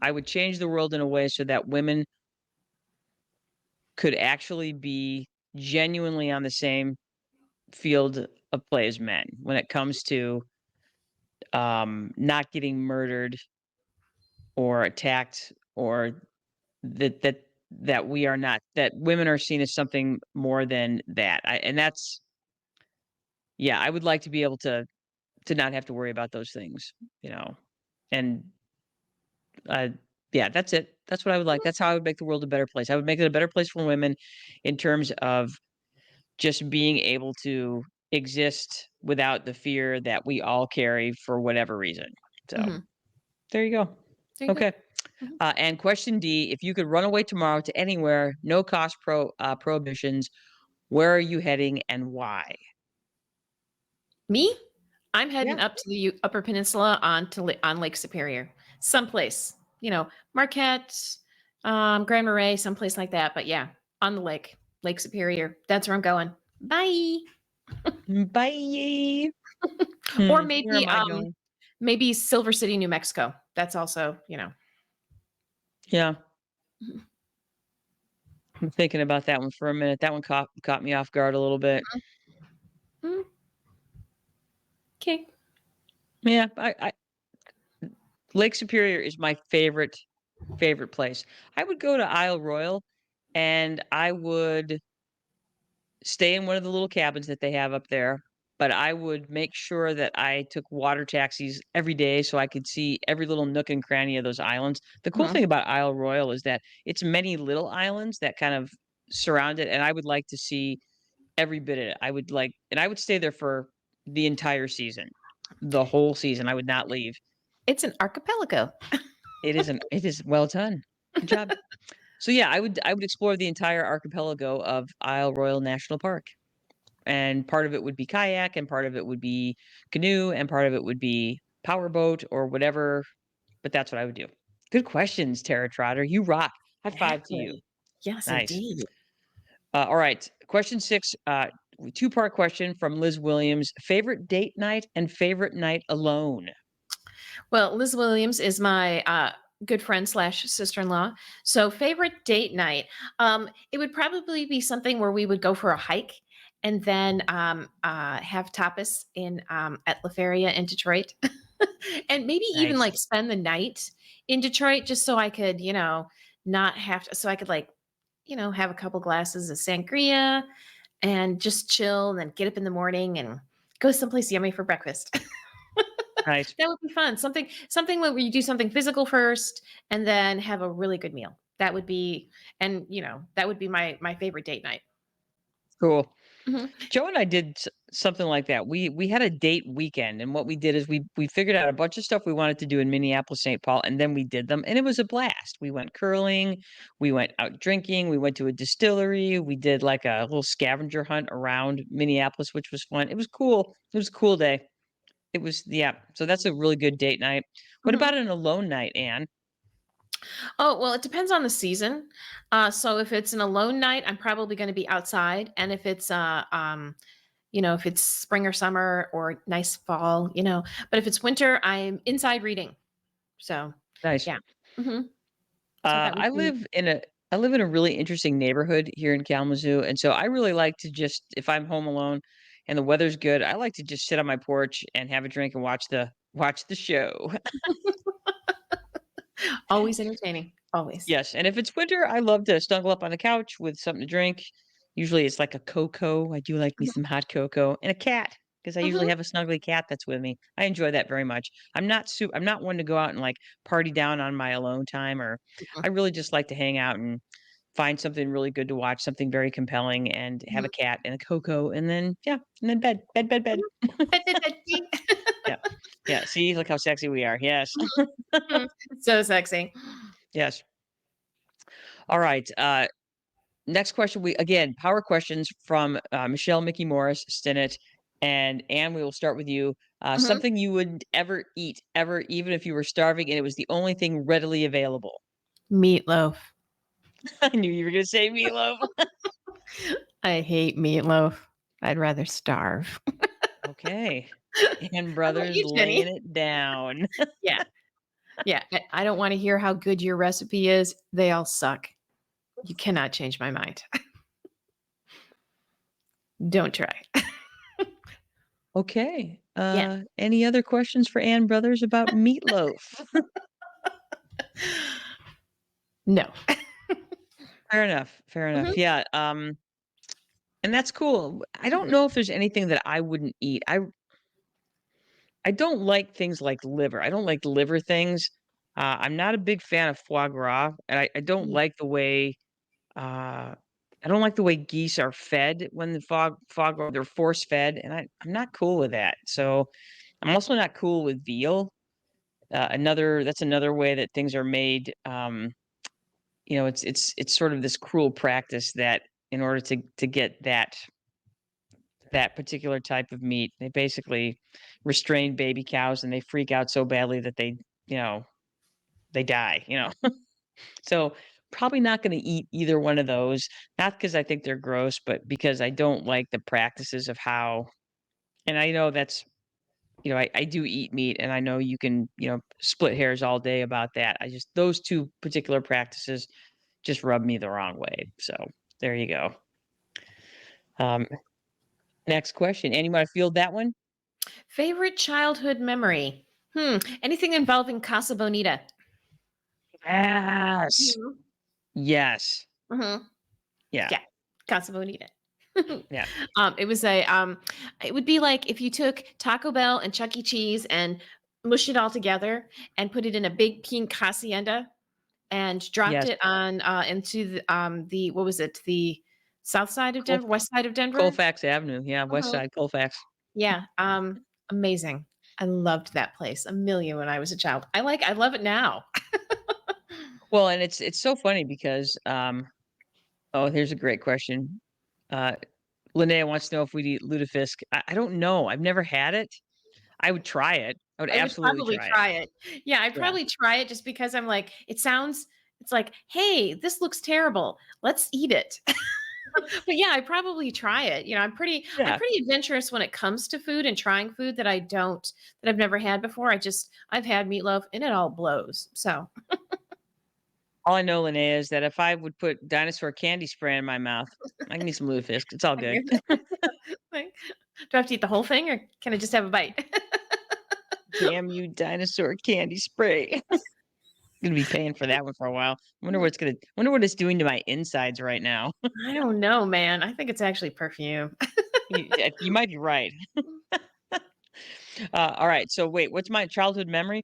I would change the world in a way so that women could actually be genuinely on the same field of play as men when it comes to not getting murdered or attacked or that we are not that women are seen as something more than that. And that's yeah, I would like to be able to not have to worry about those things, you know. And uh yeah, that's it. That's what I would like. That's how I would make the world a better place. I would make it a better place for women in terms of just being able to exist without the fear that we all carry for whatever reason. So, Mhm. there you go. There you go. Okay. Mhm. And question D, if you could run away tomorrow to anywhere, no cost prohibitions, where are you heading and why? Me? I'm Yeah. heading up to the Upper Peninsula on Lake Superior, someplace. Marquette, Grand Marais, someplace like that. But yeah, on the lake, Lake Superior. That's where I'm going. Bye. Bye. Or Where maybe am I going? maybe Silver City, New Mexico. That's also. Yeah. Mhm. I'm thinking about that one for a minute. That one caught me off guard a little bit. Mhm. Okay. Yeah, Lake Superior is my favorite place. I would go to Isle Royal, and I would stay in one of the little cabins that they have up there, but I would make sure that I took water taxis every day so I could see every little nook and cranny of those islands. The cool Mhm. thing about Isle Royal is that it's many little islands that kind of surround it, and I would like to see every bit of it. I would stay there for the entire season. The whole season, I would not leave. It's an archipelago. It is well done. Good job. So yeah, I would explore the entire archipelago of Isle Royale National Park. And part of it would be kayak, and part of it would be canoe, and part of it would be powerboat or whatever, but that's what I would do. Good questions, Tara Trotter. You rock. High five to you. Exactly. Yes, Nice. indeed. All right. Question 6, two-part question from Liz Williams. Favorite date night and favorite night alone? Well, Liz Williams is my good friend slash sister-in-law. So favorite date night. It would probably be something where we would go for a hike and then have tapas in at La Feria in Detroit. And maybe even Nice. like spend the night in Detroit just so I could, not have to, so I could like, have a couple glasses of sangria and just chill and then get up in the morning and go someplace yummy for breakfast. Nice. That would be fun. Something where you do something physical first and then have a really good meal. That would be, and that would be my favorite date night. Cool. Mhm. Joe and I did something like that. We had a date weekend, and what we did is we figured out a bunch of stuff we wanted to do in Minneapolis, St. Paul, and then we did them, and it was a blast. We went curling, we went out drinking, we went to a distillery, we did like a little scavenger hunt around Minneapolis, which was fun. It was cool. It was a cool day. It was yeah. So that's a really good date night. What Mhm. about an alone night, Anne? Oh, well, it depends on the season. So if it's an alone night, I'm probably going to be outside. And if it's if it's spring or summer or nice fall, but if it's winter, I'm inside reading. So Nice. yeah. hmm So that would be I live in a really interesting neighborhood here in Kalamazoo, and so I really like to just if I'm home alone and the weather's good, I like to just sit on my porch and have a drink and watch the show. always entertaining. Always. Yes, and if it's winter, I love to snuggle up on the couch with something to drink. Usually it's like a cocoa. I do like me some hot cocoa and a cat because I usually hmm have a snuggly cat that's with me. I enjoy that very much. I'm not one to go out and like party down on my alone time or I really just like to hang out and find something really good to watch, something very compelling and have a cat and a cocoa and then yeah, and then bed. Yeah. Yeah, see, look how sexy we are. Yes. So sexy. Yes. All right. Next question, we again power questions from Michelle Mickey Morris Stinnett, and Anne. We will start with you. Mhm. Something you wouldn't ever eat, ever, even if you were starving and it was the only thing readily available. Meatloaf. I knew you were going to say meatloaf. I hate meatloaf. I'd rather starve. Okay, and How about brothers you, Jenny? laying it down. Yeah. Yeah. I don't want to hear how good your recipe is. They all suck. You cannot change my mind. Don't try. Okay. Yeah. Any other questions for Anne Brothers about meatloaf? No. Fair enough. Fair enough. Mhm. Yeah. And that's cool. I don't know if there's anything that I wouldn't eat. I don't like things like liver. I don't like liver things. I'm not a big fan of foie gras, and I don't Mhm. like the way uh, I don't like the way geese are fed when the foie gras they're force fed, and I'm not cool with that. So I'm also not cool with veal. Another that's another way that things are made. It's sort of this cruel practice that in order to get that particular type of meat. They basically restrain baby cows and they freak out so badly that you know, they die. So probably not going to eat either one of those, not because I think they're gross, but because I don't like the practices of how, and I know I do eat meat and I know you can, split hairs all day about that. Those two particular practices just rub me the wrong way. So there you go. Um, Next question. And you want to field that one? Favorite childhood memory? Anything involving Casa Bonita. Yes. Mhm. Yes. Mhm. Yeah. Yeah, Casa Bonita. Yeah. It was it would be like if you took Taco Bell and Chuck E. Cheese and mushed it all together and put it in a big pink hacienda and dropped Yes. it on into the what was it? The south side of Col Denver, west side of Denver? Colfax Avenue. Yeah, West Mhm. Side Colfax. Yeah, amazing. I loved that place a million when I was a child. I love it now. Well, and it's so funny because, oh, here's a great question. Uh, Linnea wants to know if we'd eat lutefisk. I don't know. I've never had it. I would try it. I would I would absolutely probably try it. try it. Yeah, I'd Yeah. probably try it just because I'm like, it's like, "Hey, this looks terrible. Let's eat it." But yeah, I'd probably try it. I'm Yeah. pretty adventurous when it comes to food and trying food that I've never had before. I've had meatloaf and it all blows. So, All I know, Linnea, is that if I would put dinosaur candy spray in my mouth, I can eat some lutefisk. It's all good. like, do I have to eat the whole thing or can I just have a bite? Damn you, dinosaur candy spray. Gonna be paying for that one for a while. Wonder what it's doing to my insides right now. I don't know, man. I think it's actually perfume. You might be right. All right. So wait, what's my childhood memory?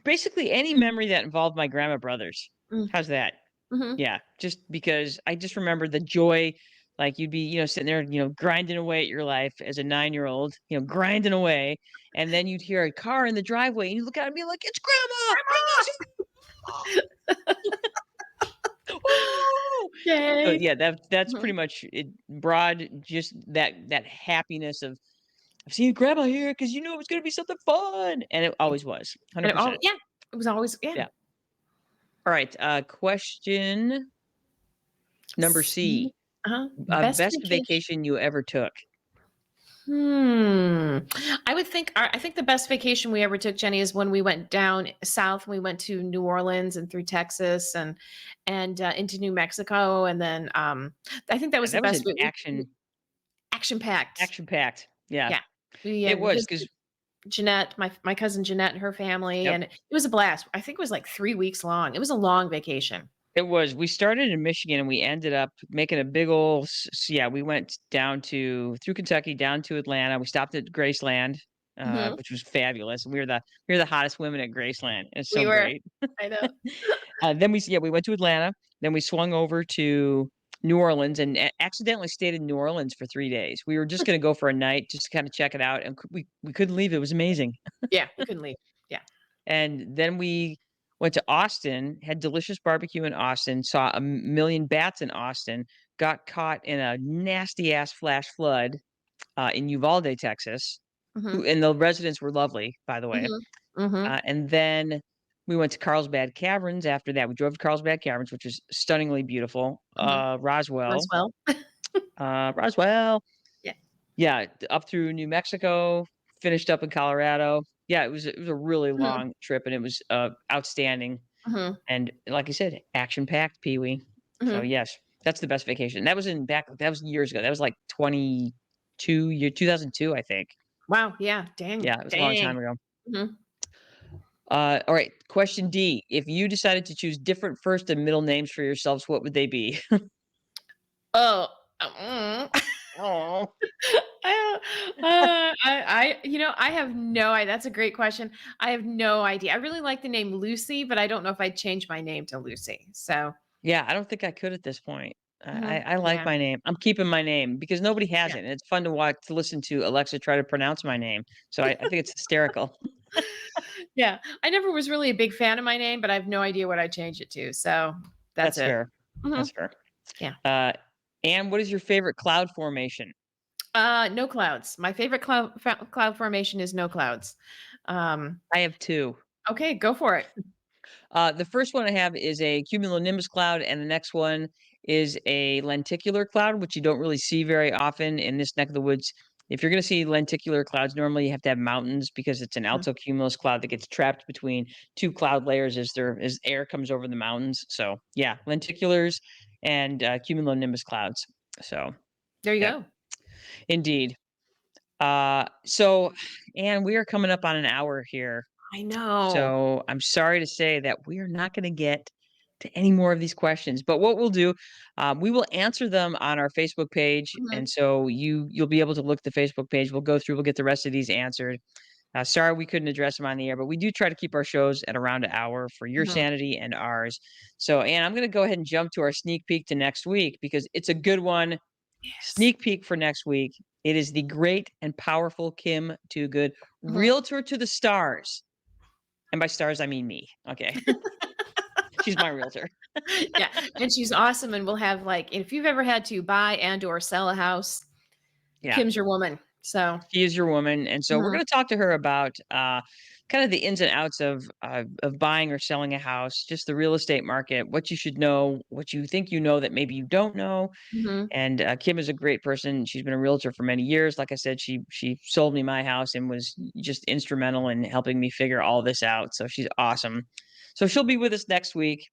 Basically, any memory that involved my grandma brothers. Mm, How's that? mhm. Yeah, just because I just remember the joy. Like you'd be, sitting there, grinding away at your life as a 9-year-old, grinding away, and then you'd hear a car in the driveway, and you look out and be like, "It's grandma! Woo!" So Yay. yeah, that's Mhm. pretty much it. Broad, just that happiness of I've seen grandma here because you knew it was gonna be something fun, and it always was, And it all 100%. yeah, it was always yeah. Yeah. All right. Question number See? C. Best Best vacation. vacation you ever took. Hmm. I think the best vacation we ever took, Jenny, is when we went down south. We went to New Orleans and through Texas and into New Mexico, and then I think that Yeah, was the that was best. an We action packed. action packed. Yeah, Yeah, it we was visited because Jeanette, my cousin Jeanette and her family, yep, and it was a blast. I think it was like 3 weeks long. It was a long vacation. it was. We started in Michigan and we ended up making a big old. Yeah, we went down to through Kentucky down to Atlanta. We stopped at Graceland, Hmm. which was fabulous. We were the hottest women at Graceland. It's so We were. great. I know. Then we went to Atlanta. Then we swung over to New Orleans and accidentally stayed in New Orleans for 3 days. We were just going to go for a night just to kind of check it out, and we couldn't leave. It was amazing. Yeah, we couldn't leave. Yeah. And then we went to Austin, had delicious barbecue in Austin, saw a million bats in Austin, got caught in a nasty ass flash flood in Uvalde, Texas. Hmm. And the residents were lovely, by the way. Hmm. Hmm. And then we went to Carlsbad Caverns after that. We drove to Carlsbad Caverns, which is stunningly beautiful. Hmm. Roswell, Roswell. Roswell. Yeah. Yeah, up through New Mexico, finished up in Colorado. Yeah, it was a really Mhm. long trip, and it was outstanding. Mhm. And like I said, action packed, Pee Wee. So Mhm. yes, that's the best vacation. That was years ago. That was like 2002, I think. Wow, yeah, dang, Yeah, it was a long time dang. ago. Mhm. All right, question D. If you decided to choose different first and middle names for yourselves, what would they be? Oh, Oh, I have no idea. That's a great question. I have no idea. I really like the name Lucy, but I don't know if I'd change my name to Lucy. So, yeah, I don't think I could at this point. I, mhm, I like yeah, my name. I'm keeping my name because nobody has yeah. it. And it's fun to watch to listen to Alexa try to pronounce my name. So I think it's hysterical. Yeah, I never was really a big fan of my name, but I have no idea what I'd change it to. So, that's That's it. fair. Mhm, That's fair. yeah. Uh, and what is your favorite cloud formation? No clouds. My favorite cloud formation is no clouds. Um, I have two. okay, go for it. The first one I have is a cumulonimbus cloud, and the next one is a lenticular cloud, which you don't really see very often in this neck of the woods. If you're going to see lenticular clouds, normally you have to have mountains because it's an Mhm. altocumulus cloud that gets trapped between two cloud layers as air comes over the mountains. So yeah, lenticulars and cumulonimbus clouds. So There you yeah, go. indeed. So, and we are coming up on an hour here. I know. So I'm sorry to say that we are not going to get to any more of these questions. But what we'll do, we will answer them on our Facebook page, Mhm, and so you'll be able to look at the Facebook page. We'll go through. We'll get the rest of these answered. Sorry we couldn't address them on the air, but we do try to keep our shows at around an hour for your mhm. sanity and ours. So, and I'm going to go ahead and jump to our sneak peek to next week because it's a good one. Yes. Sneak peek for next week. It is the great and powerful Kim Too Good, Mhm. realtor to the stars. And by stars, I mean me. Okay. She's my realtor. Yeah, and she's awesome, and we'll have, like, if you've ever had to buy and or sell a house, Yeah. Kim's your woman. So, She is your woman, and so we're mhm, going to talk to her about kind of the ins and outs of buying or selling a house, just the real estate market, what you should know, what you think you know that maybe you don't know. mhm, And Kim is a great person. She's been a realtor for many years. Like I said, she sold me my house and was just instrumental in helping me figure all this out. So she's awesome. So she'll be with us next week.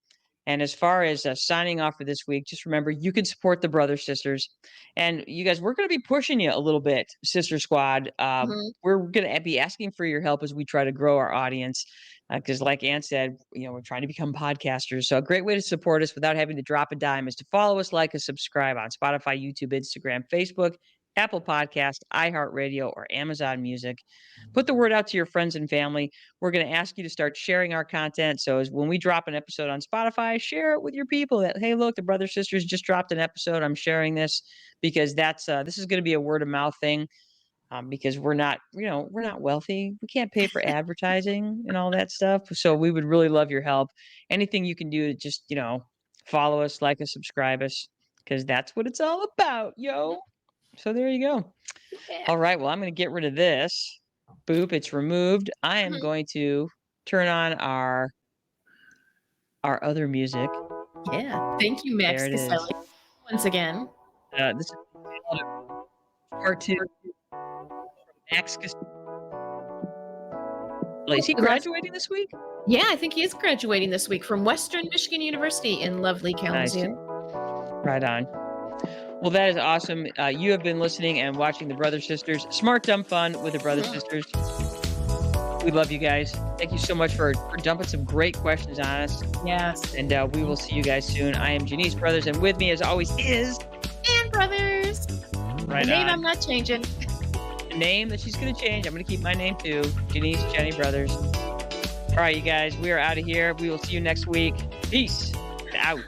And as far as signing off for this week, just remember you can support the brothers sisters, and you guys, we're going to be pushing you a little bit, Sister Squad. mhm. We're going to be asking for your help as we try to grow our audience. Because, like Ann said, we're trying to become podcasters. So, a great way to support us without having to drop a dime is to follow us, like us, subscribe on Spotify, YouTube, Instagram, Facebook, Apple Podcast, iHeartRadio, or Amazon Music. Put the word out to your friends and family. We're going to ask you to start sharing our content. So, as when we drop an episode on Spotify, share it with your people. That hey, look, the Brother Sisters just dropped an episode. I'm sharing this because this is going to be a word of mouth thing because we're not wealthy. We can't pay for advertising and all that stuff. So we would really love your help. Anything you can do to just, follow us, like us, subscribe us, because that's what it's all about, yo. So there you go. Yeah. All right. Well, I'm going to get rid of this. Boop. It's removed. I am Mhm. going to turn on our other music. Yeah. Thank you, There Max it Caselli, is. once again. This is part two. Max, is Oh, he we lost. graduating this week? Yeah, I think he is graduating this week from Western Michigan University in lovely Nice. Kalamazoo. Right on. Well, that is awesome. You have been listening and watching the Brother Sisters. Smart, dumb fun with the Brother Mhm. Sisters. We love you guys. Thank you so much for dumping some great questions on us. Yes. And we will see you guys soon. I am Janice Brothers, and with me, as always, is And brothers. right The name I'm on not changing. the name that she's going to change. I'm going to keep my name too, Janice Jenny Brothers. All right, you guys, we are out of here. We will see you next week. Peace out.